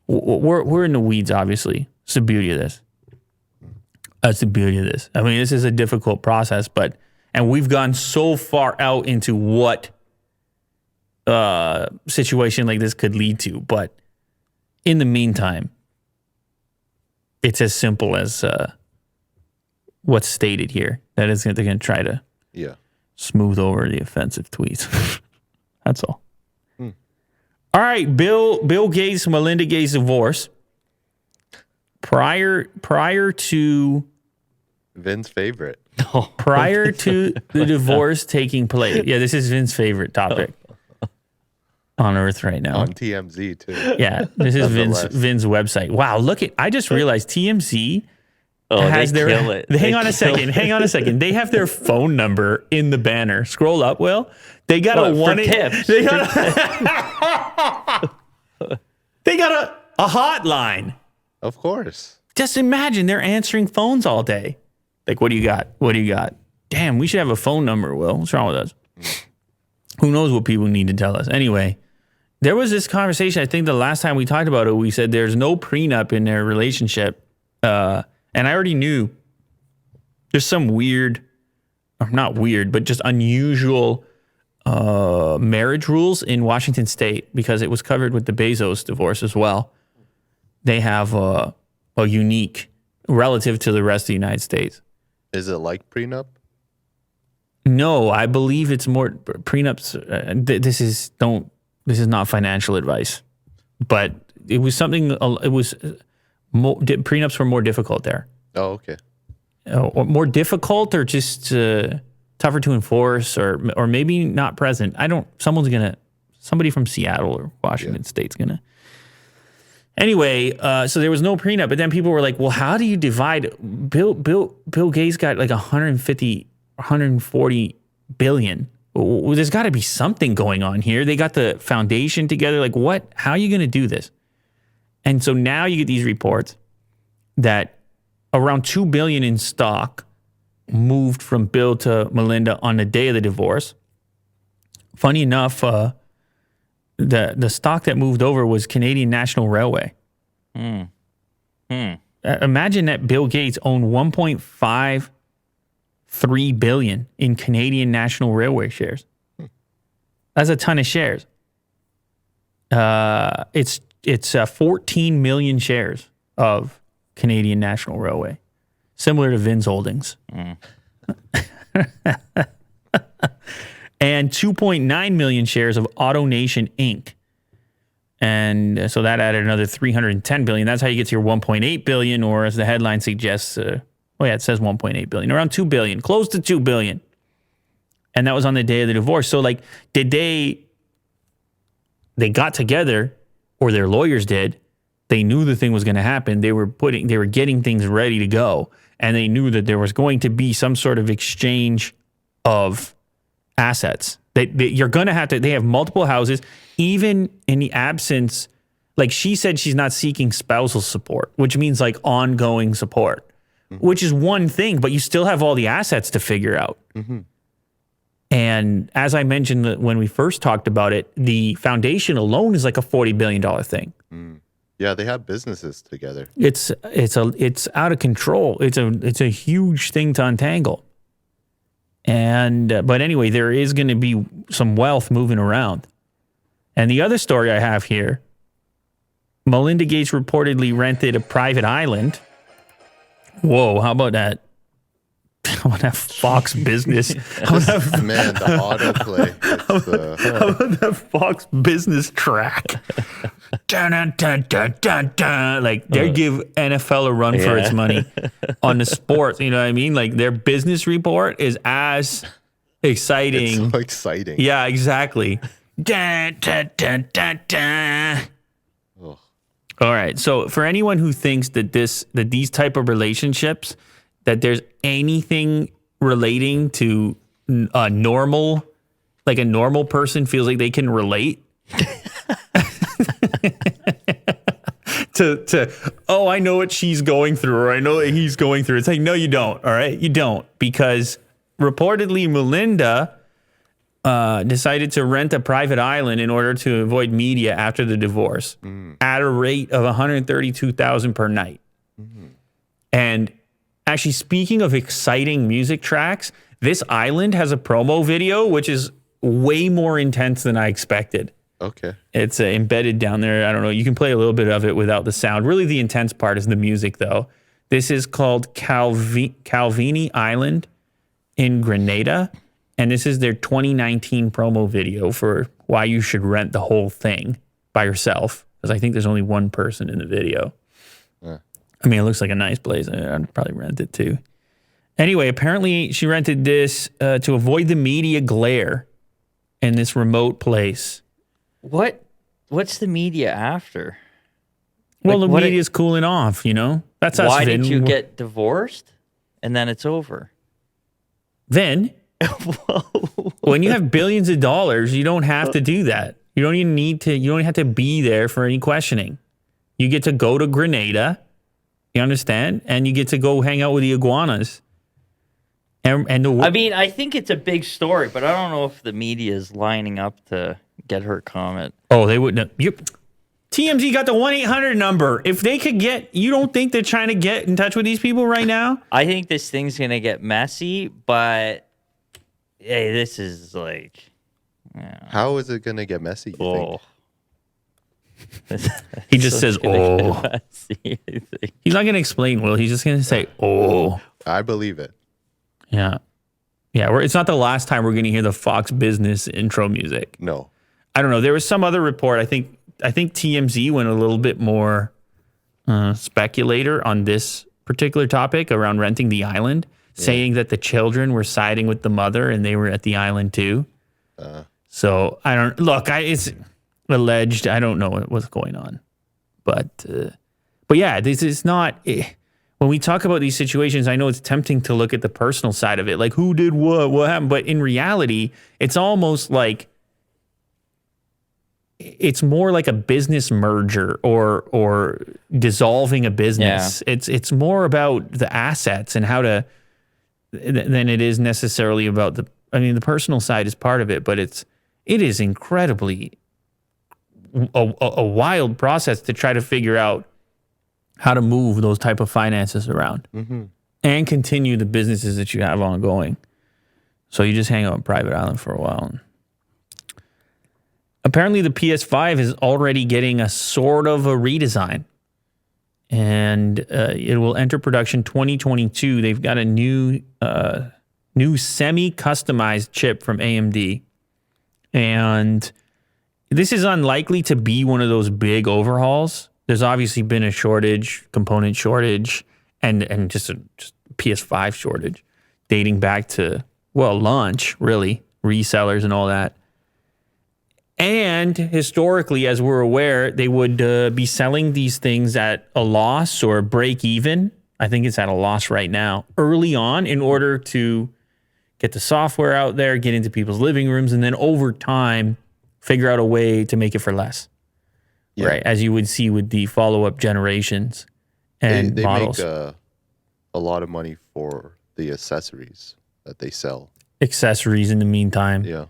We're in the weeds, obviously. It's the beauty of this. That's the beauty of this. I mean, this is a difficult process, and we've gone so far out into what situation like this could lead to. But in the meantime, it's as simple as what's stated here. That is, they're going to try to smooth over the offensive tweets. That's all. All right, Bill Gates, Melinda Gates divorce. Prior to Vin's favorite. prior to the divorce taking place. Yeah, this is Vin's favorite topic on Earth right now. On TMZ too. Yeah, this is Vin's website. Wow, look at, I just realized TMZ has they their, kill it. hang on a second. They have their phone number in the banner. Scroll up, Will. They got a one tips. They got they got a hotline. Of course. Just imagine they're answering phones all day. Like, what do you got? What do you got? Damn, we should have a phone number, Will. What's wrong with us? Who knows what people need to tell us? Anyway, there was this conversation. I think the last time we talked about it, we said there's no prenup in their relationship. And I already knew there's some weird, or not weird, but just unusual marriage rules in Washington State because it was covered with the Bezos divorce as well. They have a unique relative to the rest of the United States. Is it like prenup? No, I believe it's more prenups. This is not financial advice, but it was something. It was prenups were more difficult there. Oh, okay. Or more difficult, or just tougher to enforce, or maybe not present. Somebody from Seattle or Washington State's gonna. Anyway, so there was no prenup, but then people were like, well, how do you divide? Bill Gates got like 140 billion. Well, there's got to be something going on here. They got the foundation together. Like, what? How are you going to do this? And so now you get these reports that around $2 billion in stock moved from Bill to Melinda on the day of the divorce. Funny enough, the stock that moved over was Canadian National Railway. Imagine that Bill Gates owned 1.53 billion in Canadian National Railway shares. That's a ton of shares. It's 14 million shares of Canadian National Railway, similar to Vin's holdings. And 2.9 million shares of AutoNation Inc. And so that added another 310 billion. That's how you get to your 1.8 billion, or as the headline suggests, it says 1.8 billion, around 2 billion, close to 2 billion. And that was on the day of the divorce. So like, did they got together, or their lawyers did, they knew the thing was going to happen. They were getting things ready to go. And they knew that there was going to be some sort of exchange of assets. You're going to have to, they have multiple houses, even in the absence, like she said, she's not seeking spousal support, which means like ongoing support, which is one thing, but you still have all the assets to figure out. And as I mentioned when we first talked about it, the foundation alone is like a $40 billion thing. Yeah, they have businesses together. It's out of control. It's a huge thing to untangle. And but anyway, there is going to be some wealth moving around. And the other story I have here, Melinda Gates reportedly rented a private island. Whoa, how about that? How about that Fox Business? Man, the autoplay. How about that Fox Business track? Dun, dun, dun, dun, dun, dun. Like, they give NFL a run for its money on the sports. You know what I mean? Like, their business report is as exciting. It's so exciting. Yeah, exactly. Dun, dun, dun, dun, dun. Ugh. All right. So for anyone who thinks that these type of relationships, that there's anything relating to a normal person feels like they can relate to I know what she's going through, or I know what he's going through. It's like, no, you don't. All right, you don't, because reportedly Melinda decided to rent a private island in order to avoid media after the divorce at a rate of $132,000 per night. And actually, speaking of exciting music tracks, this island has a promo video, which is way more intense than I expected. Okay. It's embedded down there. I don't know. You can play a little bit of it without the sound. Really, the intense part is the music, though. This is called Calvini Island in Grenada. And this is their 2019 promo video for why you should rent the whole thing by yourself. Because I think there's only one person in the video. I mean, it looks like a nice place. I'd probably rent it too. Anyway, apparently she rented this to avoid the media glare in this remote place. What's the media after? Well, the media's cooling off, you know? That's us. Why did you get divorced? And then it's over. Then, when you have billions of dollars, you don't have to do that. You don't even need to, you don't have to be there for any questioning. You get to go to Grenada, you understand? And you get to go hang out with the iguanas. I mean, I think it's a big story, but I don't know if the media is lining up to get her comment. Oh, they wouldn't. TMZ got the 1-800 number. If they could get, you don't think they're trying to get in touch with these people right now? I think this thing's going to get messy, but hey, this is like... Yeah. How is it going to get messy, you think? He just says, oh. He's not going to explain, Will. He's just going to say, oh. I believe it. Yeah. Yeah, it's not the last time we're going to hear the Fox Business intro music. No. I don't know. There was some other report. I think TMZ went a little bit more speculator on this particular topic around renting the island, saying that the children were siding with the mother and they were at the island too. So I don't look. It's alleged. I don't know what's going on, but yeah, this is not. When we talk about these situations, I know it's tempting to look at the personal side of it, like who did what happened. But in reality, it's almost like it's more like a business merger or dissolving a business. Yeah. It's more about the assets and how to than it is necessarily about the. I mean, the personal side is part of it, but it is incredibly a wild process to try to figure out how to move those type of finances around and continue the businesses that you have ongoing. So you just hang out on private island for a while. Apparently the PS5 is already getting a sort of a redesign, and it will enter production 2022. They've got a new semi-customized chip from AMD, and this is unlikely to be one of those big overhauls. There's obviously been a component shortage, and just a PS5 shortage dating back to, launch, really, resellers and all that. And historically, as we're aware, they would be selling these things at a loss or break even. I think it's at a loss right now, early on, in order to get the software out there, get into people's living rooms, and then over time, figure out a way to make it for less. Yeah. Right, as you would see with the follow-up generations and they models. Make a lot of money for the accessories that they sell. Accessories in the meantime. Yeah.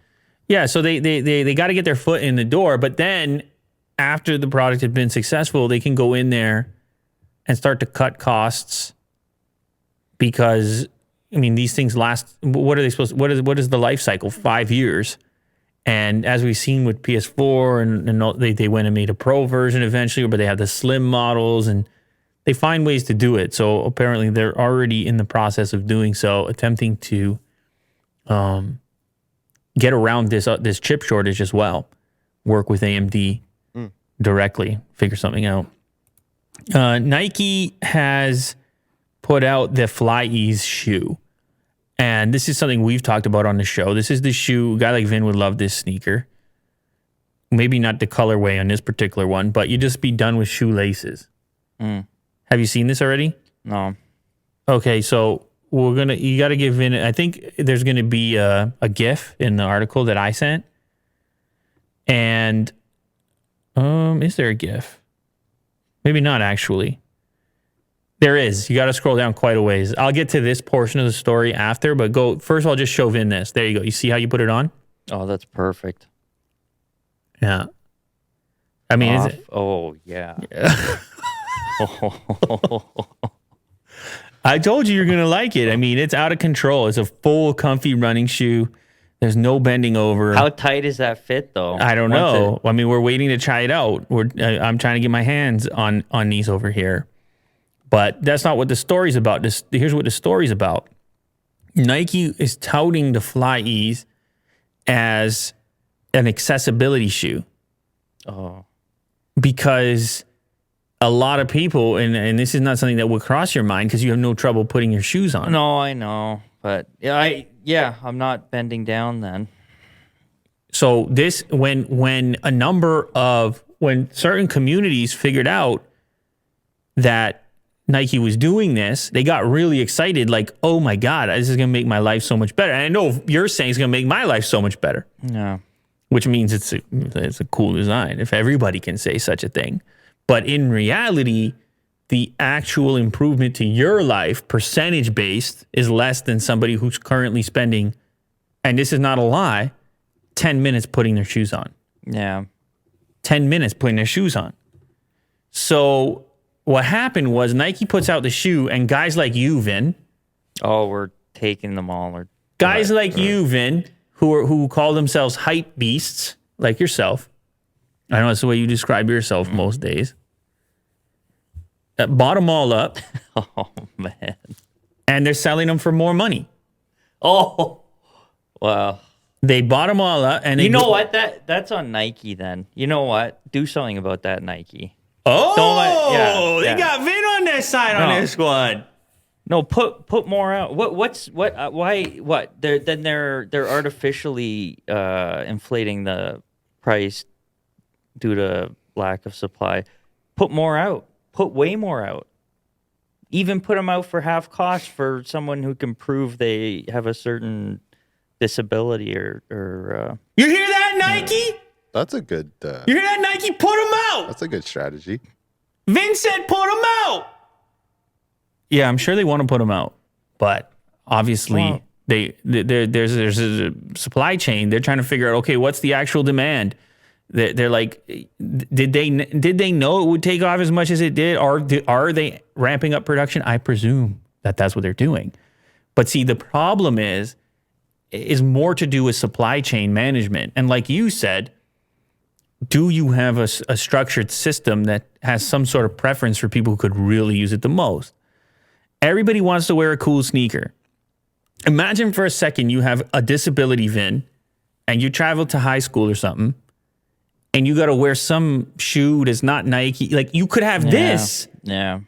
Yeah, so they got to get their foot in the door, but then after the product had been successful, they can go in there and start to cut costs because, I mean, these things last, what are they supposed to, what is the life cycle? 5 years. And as we've seen with PS4, and they went and made a Pro version eventually, but they have the slim models, and they find ways to do it. So apparently they're already in the process of doing so, attempting to get around this chip shortage as well. Work with AMD directly, figure something out. Nike has put out the Fly Ease shoe. And this is something we've talked about on the show. This is the shoe. A guy like Vin would love this sneaker. Maybe not the colorway on this particular one, but you just be done with shoelaces. Have you seen this already? No. Okay, so you got to give Vin. I think there's gonna be a GIF in the article that I sent. And is there a GIF? Maybe not actually. There is. You got to scroll down quite a ways. I'll get to this portion of the story after, but go first of all, just show Vin this. There you go. You see how you put it on? Oh, that's perfect. Yeah. I mean, is it? Oh, yeah. I told you you're going to like it. I mean, it's out of control. It's a full, comfy running shoe. There's no bending over. How tight is that fit, though? I don't know. I mean, we're waiting to try it out. I'm trying to get my hands on these over here. But that's not what the story's about. Here's what the story's about. Nike is touting the Fly Ease as an accessibility shoe. Oh. Because a lot of people, and this is not something that would cross your mind because you have no trouble putting your shoes on. No, I know. But I'm not bending down then. So this, when certain communities figured out that Nike was doing this, they got really excited, like, oh my God, this is going to make my life so much better. And I know you're saying it's going to make my life so much better. Yeah. Which means it's a cool design if everybody can say such a thing. But in reality, the actual improvement to your life, percentage-based, is less than somebody who's currently spending, and this is not a lie, 10 minutes putting their shoes on. Yeah. 10 minutes putting their shoes on. So what happened was Nike puts out the shoe, and guys like you, Vin. Oh, we're taking them all. Guys like you, Vin, who call themselves hype beasts, like yourself. I know that's the way you describe yourself most days. Bought them all up. Oh, man. And they're selling them for more money. Oh, wow. They bought them all up. And you know what? That's on Nike then. You know what? Do something about that, Nike. Oh, they got Vin on their side on this one. No, put more out. Why? They're artificially inflating the price due to lack of supply. Put more out. Put way more out. Even put them out for half cost for someone who can prove they have a certain disability or You hear that, Nike? That's a good. You hear that, Nike? Put them out. That's a good strategy. Vin said, "Put them out." Yeah, I'm sure they want to put them out, but obviously there's a supply chain. They're trying to figure out, okay, what's the actual demand? They're like, did they know it would take off as much as it did? Are they ramping up production? I presume that's what they're doing. But see, the problem is more to do with supply chain management. And like you said, do you have a structured system that has some sort of preference for people who could really use it the most? Everybody wants to wear a cool sneaker. Imagine for a second you have a disability, Vin, and you travel to high school or something, and you got to wear some shoe that's not Nike. Like, you could have this. Yeah.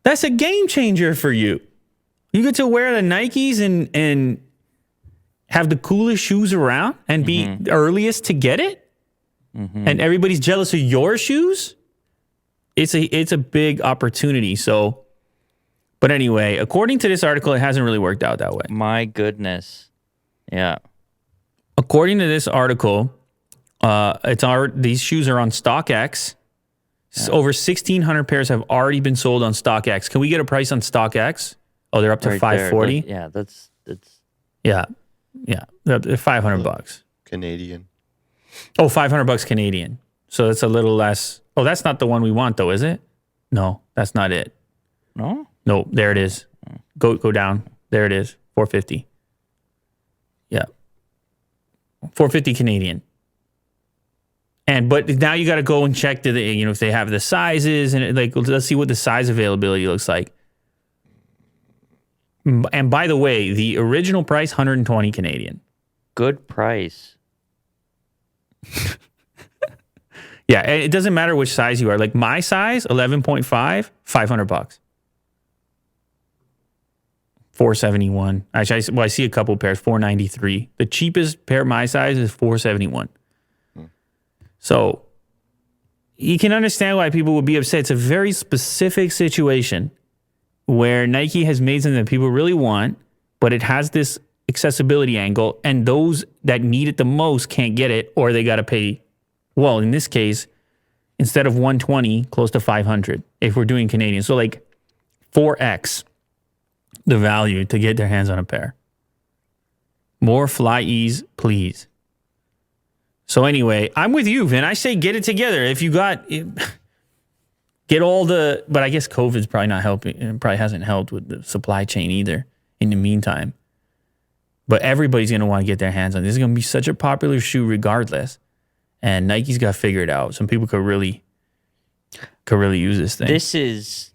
That's a game changer for you. You get to wear the Nikes and have the coolest shoes around and be the earliest to get it. And everybody's jealous of your shoes. It's a big opportunity. So, but anyway, according to this article, it hasn't really worked out that way. My goodness. Yeah. According to this article, these shoes are on StockX. Yeah. Over 1,600 pairs have already been sold on StockX. Can we get a price on StockX? Oh, they're up to $540. Yeah, that's yeah. They're $500 Canadian. Oh, $500 Canadian. So that's a little less. Oh, that's not the one we want, though, is it? No, that's not it. No, there it is. Go down. There it is. $450. Yeah, $450 Canadian. But now you got to go and check if they have the sizes and let's see what the size availability looks like. And by the way, the original price, 120 Canadian. Good price. Yeah, it doesn't matter which size you are. Like my size, 11.5, $500. 471. Actually, I see a couple pairs, 493. The cheapest pair my size is 471. So you can understand why people would be upset. It's a very specific situation where Nike has made something that people really want, but it has this accessibility angle, and those that need it the most can't get it, or they got to pay, well, in this case, instead of 120, close to 500 if we're doing Canadian. So like 4X the value to get their hands on a pair. More Fly Ease, please. So anyway, I'm with you, Vin. I say get it together. If you got get all the, but I guess COVID's probably not helping. It probably hasn't helped with the supply chain either in the meantime. But everybody's going to want to get their hands on it. This is going to be such a popular shoe regardless. And Nike's got to figure it out. Some people could really use this thing. This is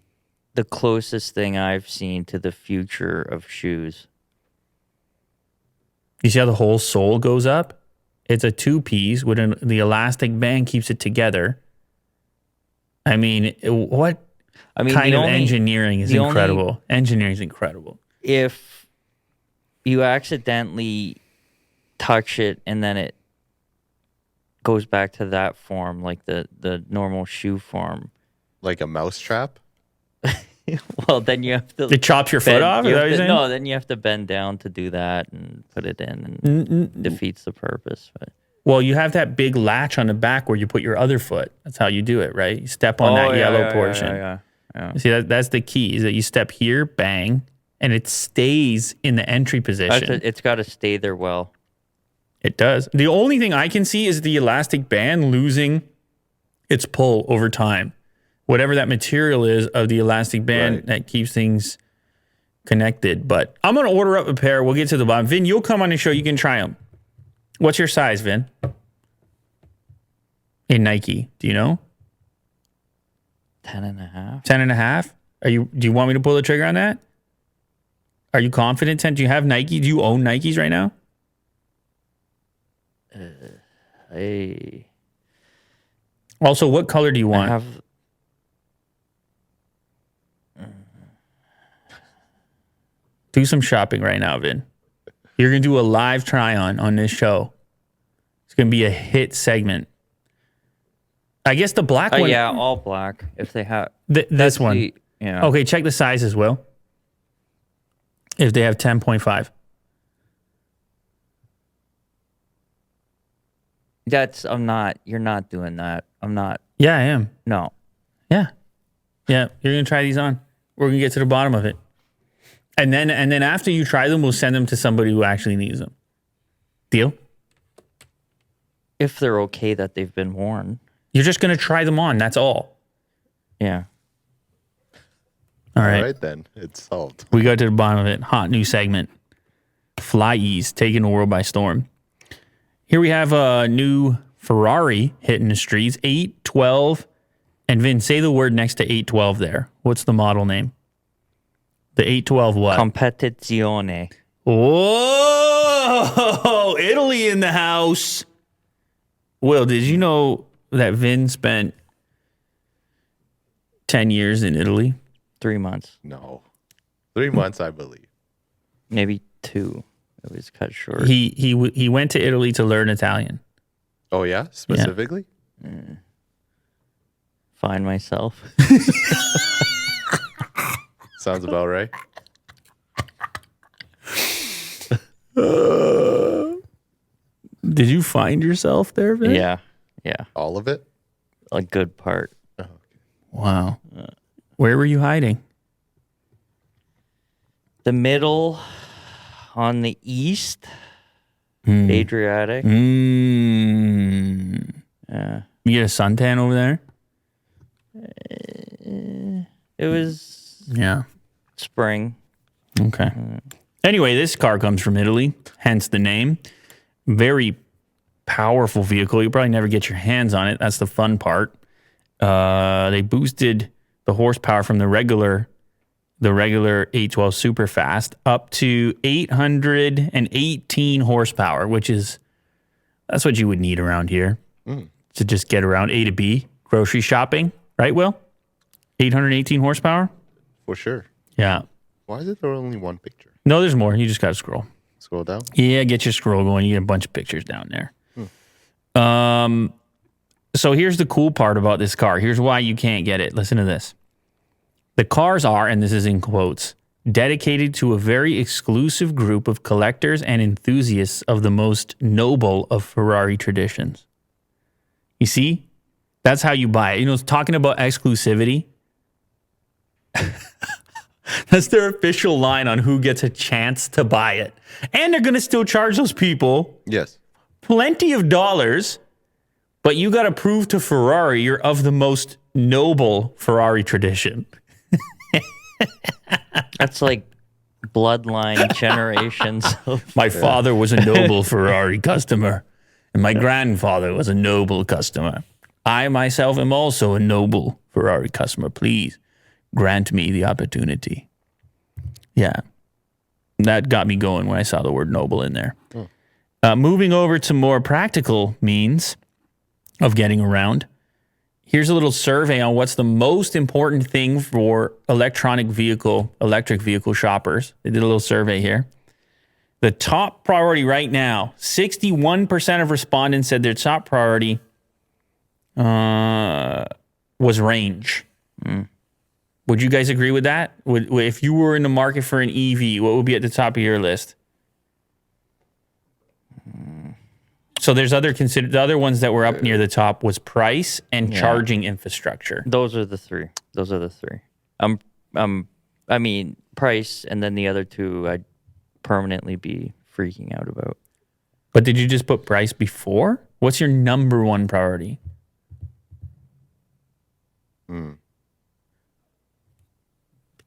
the closest thing I've seen to the future of shoes. You see how the whole sole goes up? It's a two-piece with the elastic band keeps it together. I mean, what kind of engineering is incredible? Engineering is incredible. If you accidentally touch it and then it goes back to that form, like the normal shoe form. Like a mouse trap? Well, then you have to... It chops your foot off? No, then you have to bend down to do that and put it in, and defeats the purpose. But. Well, you have that big latch on the back where you put your other foot. That's how you do it, right? You step on that yellow portion. Yeah. See, that's the key, is that you step here, bang, and it stays in the entry position. It's got to stay there well. It does. The only thing I can see is the elastic band losing its pull over time. Whatever that material is of the elastic band that keeps things connected. But I'm going to order up a pair. We'll get to the bottom. Vin, you'll come on the show. You can try them. What's your size, Vin? In Nike, do you know? 10.5. 10.5? Do you want me to pull the trigger on that? Are you confident? Do you have Nike? Do you own Nikes right now? Hey. Also, what color do you want? I have... Do some shopping right now, Vin. You're going to do a live try-on this show. It's going to be a hit segment. I guess the black one... Yeah, all black. If they have... this one. Yeah. Okay, check the sizes, Will. If they have 10.5. You're not doing that. I'm not. Yeah, I am. No. Yeah. Yeah, you're going to try these on. We're going to get to the bottom of it. And then after you try them, we'll send them to somebody who actually needs them. Deal? If they're okay that they've been worn. You're just going to try them on. That's all. Yeah. All right. All right, then. It's solved. We got to the bottom of it. Hot new segment. Fly Ease, taking the world by storm. Here we have a new Ferrari hitting the streets. 812. And Vin, say the word next to 812 there. What's the model name? The 812 what? Competizione. Whoa! Italy in the house. Will, did you know that Vin spent 10 years in Italy? 3 months. No. 3 months, I believe. Maybe 2. It was cut short. He went to Italy to learn Italian. Oh, yeah? Specifically? Yeah. Find myself. Sounds about right. Did you find yourself there, Vin? Yeah. All of it? A good part. Oh, okay. Wow. Where were you hiding? The middle, on the east, Adriatic. Yeah. You get a suntan over there? It was spring. Okay. Anyway, this car comes from Italy, hence the name. Very powerful vehicle. You probably never get your hands on it. That's the fun part. They boosted the horsepower from the regular 812 Superfast up to 818 horsepower, that's what you would need around here to just get around A to B, grocery shopping, right, Will? 818 horsepower? For sure. Yeah. Why is there only one picture? No, there's more. You just got to scroll. Scroll down? Yeah, get your scroll going. You get a bunch of pictures down there. So here's the cool part about this car. Here's why you can't get it. Listen to this. The cars are, and this is in quotes, dedicated to a very exclusive group of collectors and enthusiasts of the most noble of Ferrari traditions. You see? That's how you buy it. You know, talking about exclusivity. That's their official line on who gets a chance to buy it. And they're going to still charge those people plenty of dollars, but you got to prove to Ferrari you're of the most noble Ferrari tradition. That's like bloodline generations. My father was a noble Ferrari customer, and my grandfather was a noble customer. I myself am also a noble Ferrari customer. Please grant me the opportunity. Yeah. That got me going when I saw the word noble in there. Moving over to more practical means of getting around. Here's a little survey on what's the most important thing for electric vehicle shoppers. They did a little survey here. The top priority right now, 61% of respondents said their top priority was range. Would you guys agree with that? If you were in the market for an EV, what would be at the top of your list? So there's the other ones that were up near the top was price and charging infrastructure. Those are the three. I mean, price, and then the other two I'd permanently be freaking out about. But did you just put price before? What's your number one priority?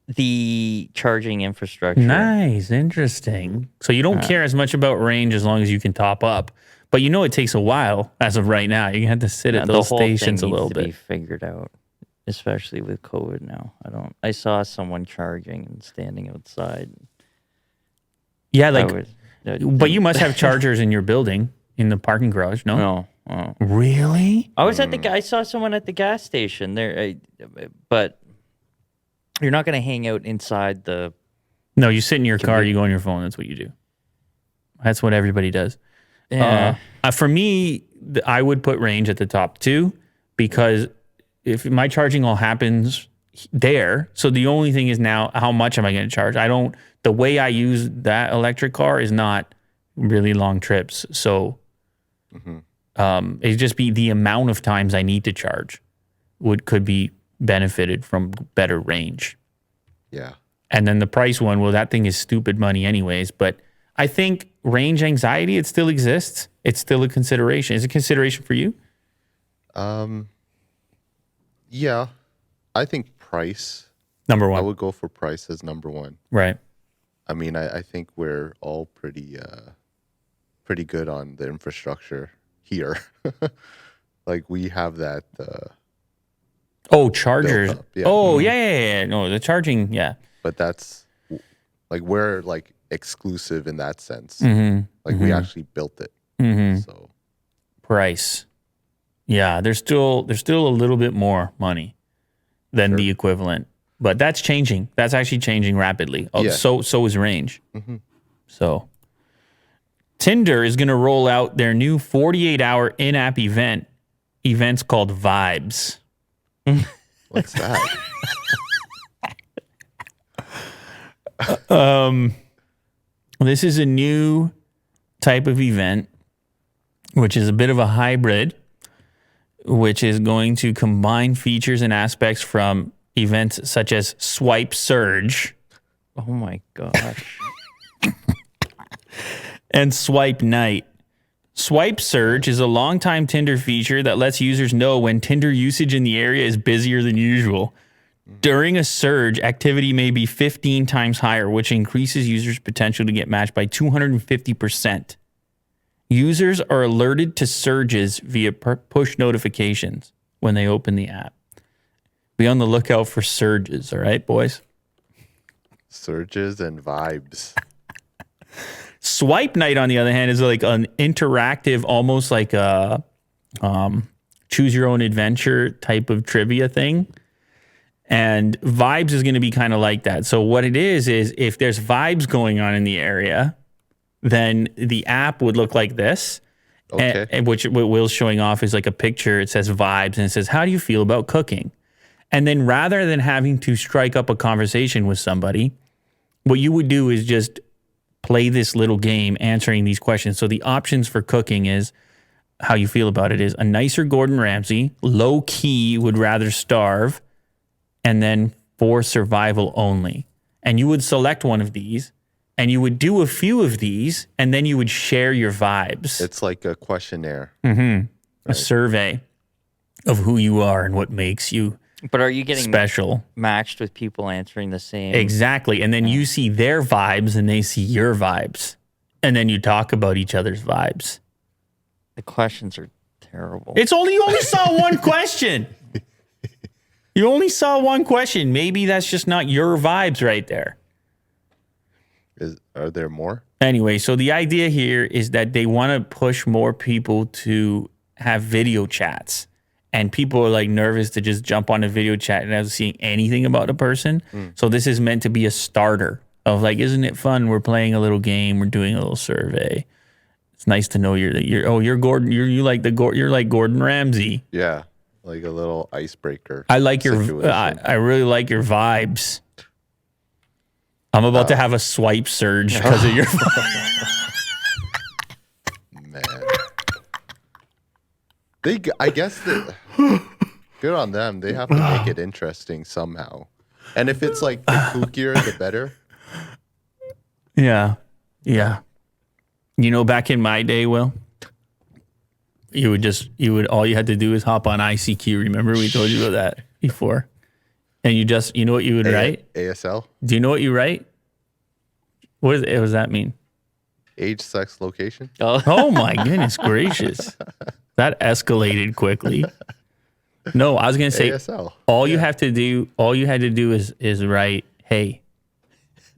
The charging infrastructure. Nice, interesting. So you don't care as much about range as long as you can top up. But you know it takes a while as of right now. You have to sit at those stations a little bit. The whole thing needs to be figured out, especially with COVID now. I saw someone charging and standing outside. Yeah, but you must have chargers in your building, in the parking garage, no? No. Really? I saw someone at the gas station there, but you're not going to hang out inside the... No, you sit in your car, you go on your phone. That's what you do. That's what everybody does. Yeah. For me, I would put range at the top too, because if my charging all happens there, so the only thing is now, how much am I going to charge? The way I use that electric car is not really long trips. So it'd just be the amount of times I need to charge could be benefited from better range. Yeah. And then the price one, well, that thing is stupid money anyways, but I think range anxiety, it still exists. It's still a consideration. Is it a consideration for you? Yeah. I think price. Number one. I would go for price as number one. Right. I mean, I think we're all pretty good on the infrastructure here. Like we have that. Chargers. Yeah. Oh, yeah. No, the charging, yeah. But that's like we're like exclusive in that sense. Like we actually built it. So price. Yeah, there's still a little bit more money than the equivalent. But that's changing. That's actually changing rapidly. So is range. So Tinder is going to roll out their new 48-hour in-app events called Vibes. What's that? This is a new type of event, which is a bit of a hybrid, which is going to combine features and aspects from events such as Swipe Surge. Oh my gosh. And Swipe Night. Swipe Surge is a longtime Tinder feature that lets users know when Tinder usage in the area is busier than usual. During a surge, activity may be 15 times higher, which increases users' potential to get matched by 250%. Users are alerted to surges via push notifications when they open the app. Be on the lookout for surges, all right, boys? Surges and vibes. Swipe Night, on the other hand, is like an interactive, almost like a choose your own adventure type of trivia thing. And Vibes is going to be kind of like that. So what it is if there's vibes going on in the area, then the app would look like this. Okay. And what Will's showing off is like a picture. It says Vibes and it says, how do you feel about cooking? And then rather than having to strike up a conversation with somebody, what you would do is just play this little game answering these questions. So the options for cooking is how you feel about it is a nicer Gordon Ramsay, low key, would rather starve, and then for survival only. And you would select one of these and you would do a few of these and then you would share your vibes. It's like a questionnaire. A survey of who you are and what makes you But are you getting special. matched with people answering the same? Exactly. And then you see their vibes and they see your vibes. And then you talk about each other's vibes. The questions are terrible. You only saw one question. You only saw one question. Maybe that's just not your vibes right there. Are there more? Anyway, so the idea here is that they want to push more people to have video chats. And people are like nervous to just jump on a video chat and not seeing anything about a person. So this is meant to be a starter of like, isn't it fun? We're playing a little game. We're doing a little survey. It's nice to know you're Gordon. You're like Gordon Ramsay. Yeah, like a little icebreaker. I like I really like your vibes. I'm about to have a swipe surge because of your. Man, I guess that good on them. They have to make it interesting somehow. And if it's like the kookier, the better. Yeah. You know, back in my day, Will, all you had to do is hop on ICQ. Remember we told you about that before? And you know what you would write? ASL? Do you know what you write? What does that mean? Age, sex, location? Oh my goodness gracious. That escalated quickly. No, I was going to say ASL. all you had to do is write, hey.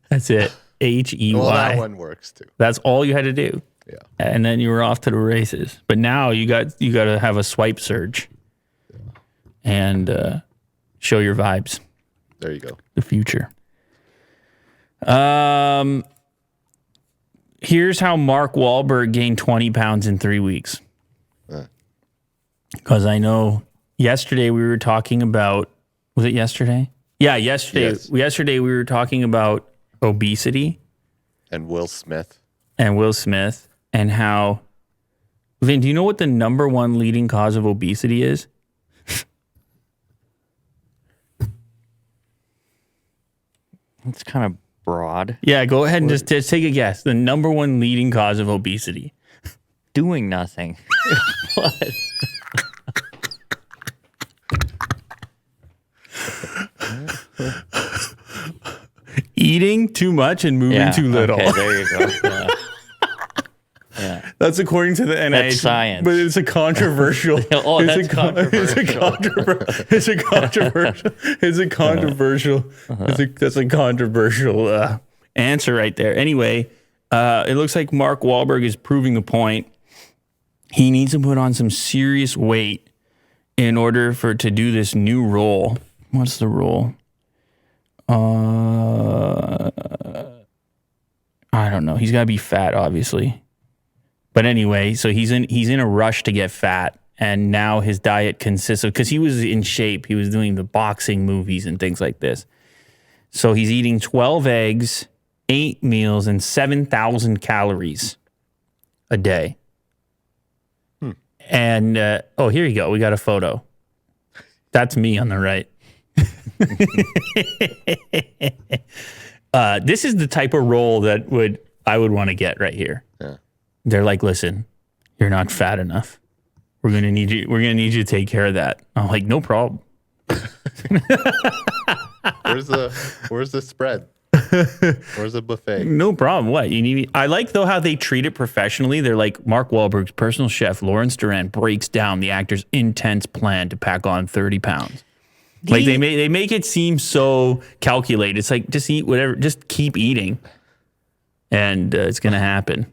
That's it. HEY. Well, that one works too. That's all you had to do. Yeah. And then you were off to the races. But now you got to have a swipe surge and show your vibes. There you go. The future. Here's how Mark Wahlberg gained 20 pounds in 3 weeks. Because I know yesterday we were talking about, was it yesterday? Yeah, yesterday. Yes. Yesterday we were talking about obesity. And Will Smith. And how, Vin, do you know what the number one leading cause of obesity is? It's kind of broad. Yeah, go ahead and just take a guess. The number one leading cause of obesity. Doing nothing. What? Eating too much and moving too little. Okay, there you go. Yeah. That's according to the NIH. That's science. But it's a controversial. That's controversial. That's a controversial answer right there. Anyway, it looks like Mark Wahlberg is proving the point. He needs to put on some serious weight in order to do this new role. What's the role? I don't know. He's got to be fat, obviously. But anyway, so he's in a rush to get fat, and now his diet consists of, because he was in shape, he was doing the boxing movies and things like this. So he's eating 12 eggs, 8 meals, and 7,000 calories a day. And here you go. We got a photo. That's me on the right. This is the type of role that I would want to get right here. Yeah. They're like, listen, you're not fat enough. We're gonna need you to take care of that. I'm like, no problem. Where's the spread? Where's the buffet? No problem. What you need? I like though how they treat it professionally. They're like, Mark Wahlberg's personal chef Lawrence Duran breaks down the actor's intense plan to pack on 30 pounds. Like they make it seem so calculated. It's like, just eat whatever, just keep eating, and it's gonna happen.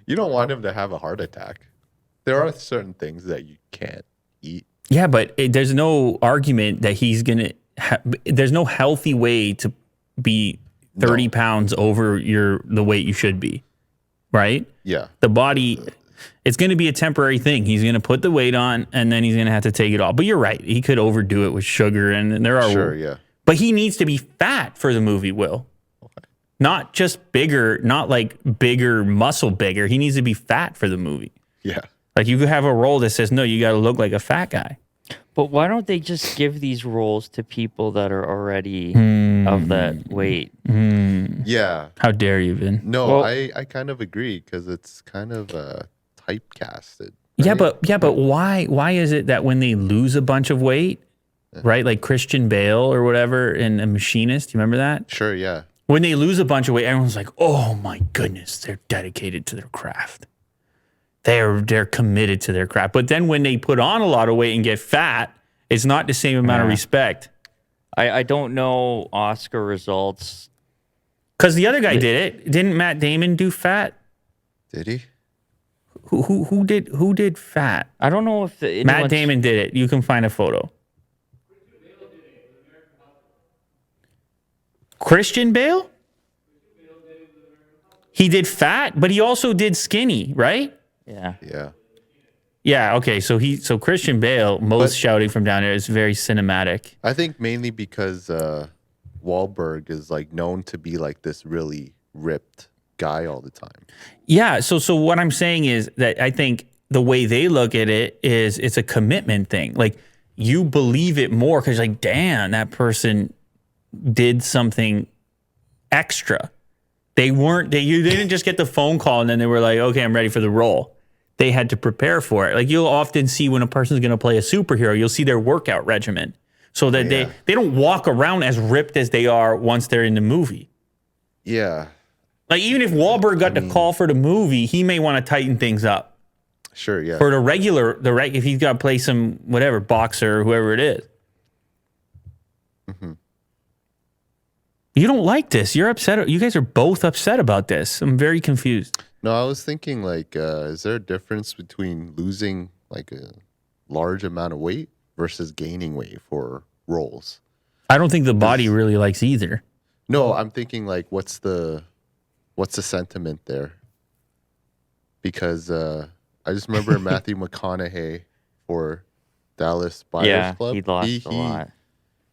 You don't want him to have a heart attack. There are certain things that you can't eat. Yeah, but there's no argument that he's gonna. There's no healthy way to be 30 pounds over the weight you should be, right? Yeah. The body, it's going to be a temporary thing. He's going to put the weight on, and then he's going to have to take it off. But you're right. He could overdo it with sugar, and there are. Sure, yeah. But he needs to be fat for the movie, Will. Okay. Not just bigger, not like bigger, muscle bigger. He needs to be fat for the movie. Yeah. Like you could have a role that says, no, you got to look like a fat guy. But why don't they just give these roles to people that are already of that weight? Yeah. How dare you, Vin? No, Well- I kind of agree because it's kind of typecasted. Right? Yeah, but why is it that when they lose a bunch of weight, right? Like Christian Bale or whatever in A Machinist, you remember that? Sure, yeah. When they lose a bunch of weight, everyone's like, "Oh my goodness, they're dedicated to their craft. They're committed to their craft." But then when they put on a lot of weight and get fat, It's not the same amount of Yeah. respect. I don't know Oscar results. Because the other guy did it. Didn't Matt Damon do fat? Did he? Who did fat? I don't know if Matt Damon did it. You can find a photo. Christian Bale? He did fat, but he also did skinny, right? Yeah. Yeah. Yeah, okay. So Christian Bale, most But- shouting from down there, is very cinematic. I think mainly because Wahlberg is like known to be like this really ripped guy all the time. Yeah, so what I'm saying is that I think the way they look at it is it's a commitment thing. Like you believe it more because like, damn, that person did something extra. They didn't just get the phone call and then they were like, okay, I'm ready for the role. They had to prepare for it. Like you'll often see when a person's going to play a superhero, you'll see their workout regimen so that they don't walk around as ripped as they are once they're in the movie. Yeah. Like even if Wahlberg got the call for the movie, he may want to tighten things up. Sure, yeah. For if he's got to play some whatever boxer or whoever it is. Mm-hmm. You don't like this. You're upset. You guys are both upset about this. I'm very confused. No, I was thinking like, is there a difference between losing like a large amount of weight versus gaining weight for roles? I don't think the body really likes either. No, I'm thinking like, what's the sentiment there? Because I just remember Matthew McConaughey for Dallas Buyers Club. He lost a lot.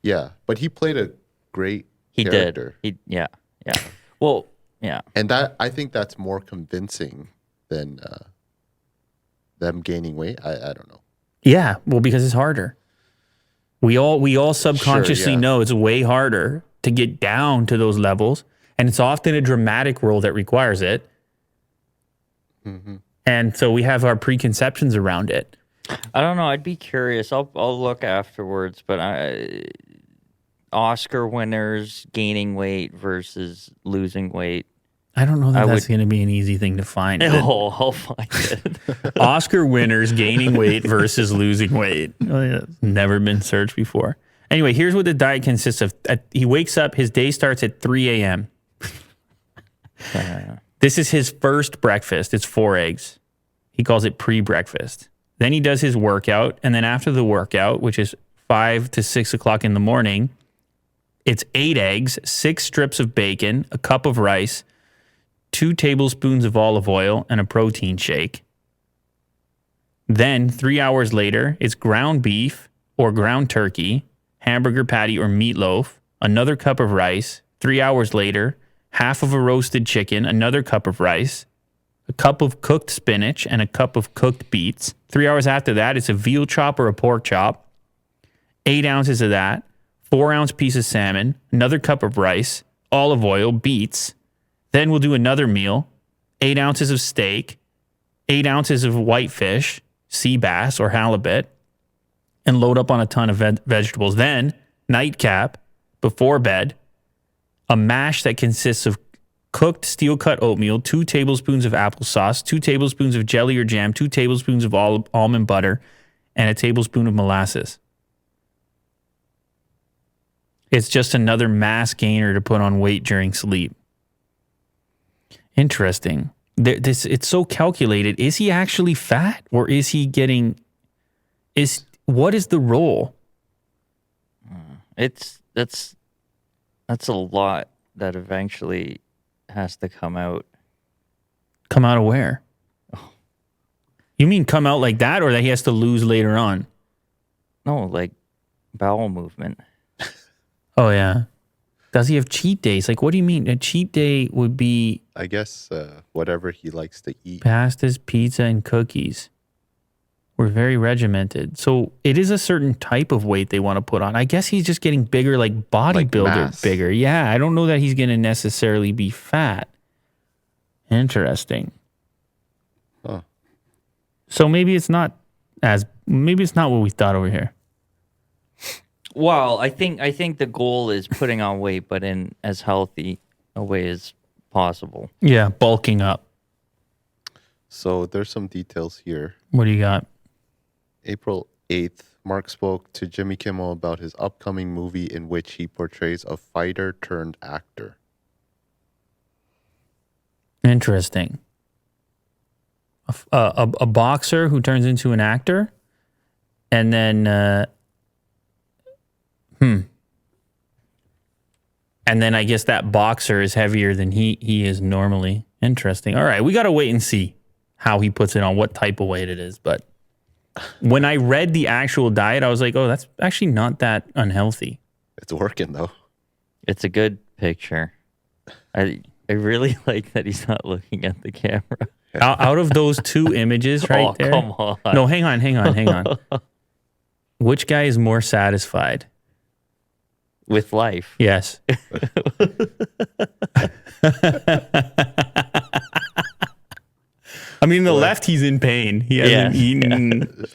Yeah, but he played a great He character. did. Yeah. Well, yeah. And that I think that's more convincing than them gaining weight. I don't know. Yeah, well, because it's harder. We all subconsciously yeah. know it's way harder to get down to those levels, and it's often a dramatic role that requires it. Mm-hmm. And so we have our preconceptions around it. I don't know. I'd be curious. I'll look afterwards, but Oscar winners gaining weight versus losing weight. I don't know that that's going to be an easy thing to find. Oh, I'll find it. Oscar winners gaining weight versus losing weight. Oh, yeah. Never been searched before. Anyway, here's what the diet consists of. He wakes up, his day starts at 3 a.m. This is his first breakfast. It's 4 eggs. He calls it pre-breakfast. Then he does his workout. And then after the workout, which is 5 to 6 o'clock in the morning, it's 8 eggs, 6 strips of bacon, a cup of rice, 2 tablespoons of olive oil, and a protein shake. Then 3 hours later, it's ground beef or ground turkey, hamburger patty or meatloaf, another cup of rice. 3 hours later, half of a roasted chicken, another cup of rice, a cup of cooked spinach, and a cup of cooked beets. 3 hours after that, it's a veal chop or a pork chop, 8 ounces of that, 4-ounce piece of salmon, another cup of rice, olive oil, beets. Then we'll do another meal, 8 ounces of steak, 8 ounces of whitefish, sea bass or halibut, and load up on a ton of vegetables. Then, nightcap, before bed, a mash that consists of cooked steel-cut oatmeal, 2 tablespoons of applesauce, 2 tablespoons of jelly or jam, 2 tablespoons of almond butter, and a tablespoon of molasses. It's just another mass gainer to put on weight during sleep. Interesting. It's so calculated. Is he actually fat, or is he getting? What is the role? That's a lot that eventually has to come out. Come out of where? You mean come out like that, or that he has to lose later on? No, like bowel movement. Oh yeah. Does he have cheat days? Like, what do you mean? A cheat day would be I guess whatever he likes to eat. pastas, pizza, and cookies. We're very regimented. So it is a certain type of weight they want to put on. I guess he's just getting bigger, like bodybuilder mass. bigger. Yeah, I don't know that he's going to necessarily be fat. Interesting. Huh. So maybe it's not what we thought over here. Well, I think the goal is putting on weight, but in as healthy a way as possible. Yeah, bulking up. So there's some details here. What do you got? April 8th Mark spoke to Jimmy Kimmel about his upcoming movie in which he portrays a fighter turned actor. Interesting. A boxer who turns into an actor, and then and then I guess that boxer is heavier than he is normally. Interesting. All right, we got to wait and see how he puts it on, what type of weight it is. But when I read the actual diet, I was like, oh, that's actually not that unhealthy. It's working though. It's a good picture. I really like that he's not looking at the camera. Out of those two images right there. Come on. No, hang on. Which guy is more satisfied? With life. Yes. I mean, the left, he's in pain. He hasn't eaten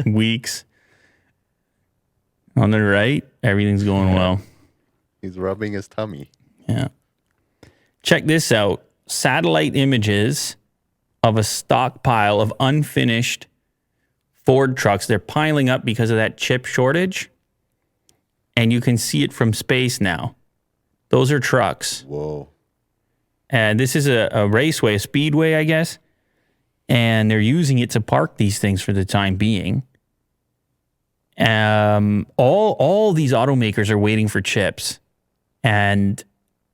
weeks. On the right, everything's going well. He's rubbing his tummy. Yeah. Check this out. Satellite images of a stockpile of unfinished Ford trucks. They're piling up because of that chip shortage. And you can see it from space now. Those are trucks. Whoa. And this is a raceway, a speedway, I guess. And they're using it to park these things for the time being. All these automakers are waiting for chips. And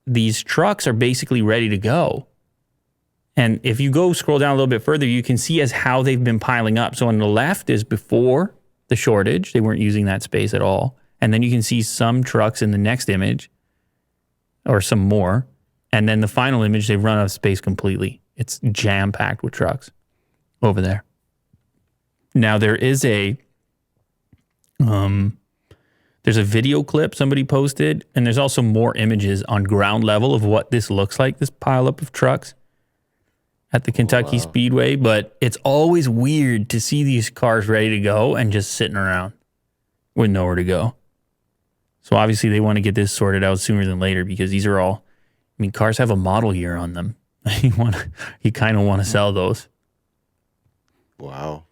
these trucks are basically ready to go. And if you go scroll down a little bit further, you can see as how they've been piling up. So on the left is before the shortage. They weren't using that space at all. And then you can see some trucks in the next image, or some more. And then the final image, they've run out of space completely. It's jam-packed with trucks over there. Now, there is there's a video clip somebody posted, and there's also more images on ground level of what this looks like, this pileup of trucks at the Kentucky Speedway. But it's always weird to see these cars ready to go and just sitting around with nowhere to go. So obviously they want to get this sorted out sooner than later, because these are all, I mean, cars have a model year on them. You kind of want to sell those. Wow.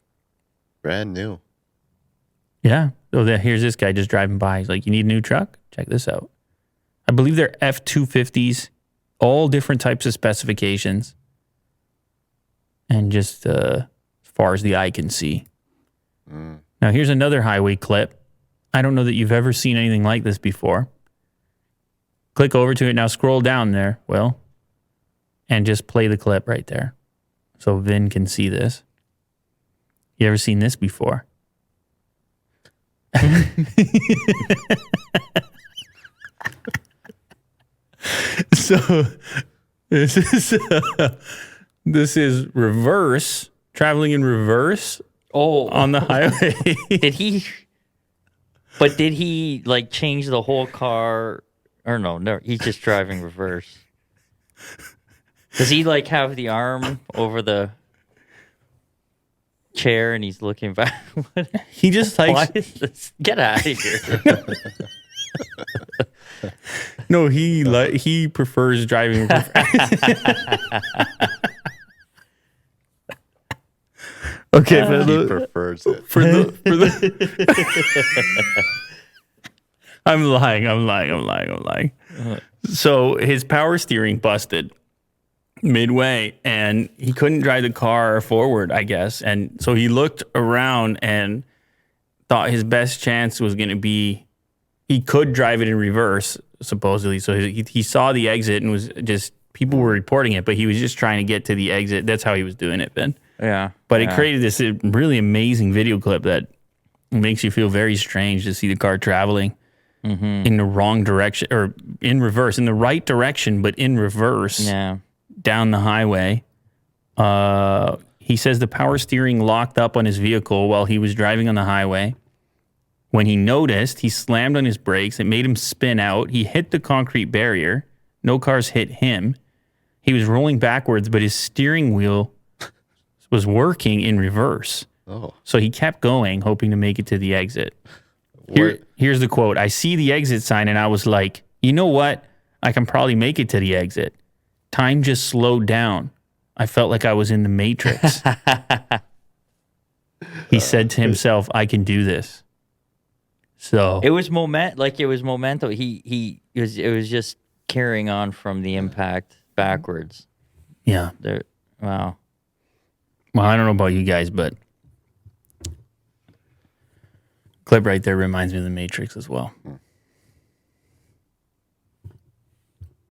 Brand new. Yeah. So here's this guy just driving by. He's like, you need a new truck? Check this out. I believe they're F-250s, all different types of specifications. And just as far as the eye can see. Now, here's another highway clip. I don't know that you've ever seen anything like this before. Click over to it. Now scroll down there, Will, and just play the clip right there so Vin can see this. You ever seen this before? So this is reverse, traveling in reverse on the highway. Did he like change the whole car? Or no, he's just driving reverse. Does he like have the arm over the chair and he's looking back? He just likes... Why is this? Get out of here. No, he prefers driving reverse. Okay, he prefers it. For the I'm lying. So his power steering busted midway, and he couldn't drive the car forward, I guess. And so he looked around and thought his best chance was going to be he could drive it in reverse, supposedly. So he saw the exit and was just, people were reporting it, but he was just trying to get to the exit. That's how he was doing it, Ben. Yeah. But it created this really amazing video clip that makes you feel very strange to see the car traveling in the wrong direction, or in reverse, in the right direction, but in reverse down the highway. He says the power steering locked up on his vehicle while he was driving on the highway. When he noticed, he slammed on his brakes. It made him spin out. He hit the concrete barrier. No cars hit him. He was rolling backwards, but his steering wheel was working in reverse. Oh. So he kept going, hoping to make it to the exit. Here's the quote. I see the exit sign and I was like, you know what? I can probably make it to the exit. Time just slowed down. I felt like I was in the Matrix. He said to himself, I can do this. So it was momental. It was just carrying on from the impact backwards. yeah. Wow. Well, I don't know about you guys, but clip right there reminds me of the Matrix as well.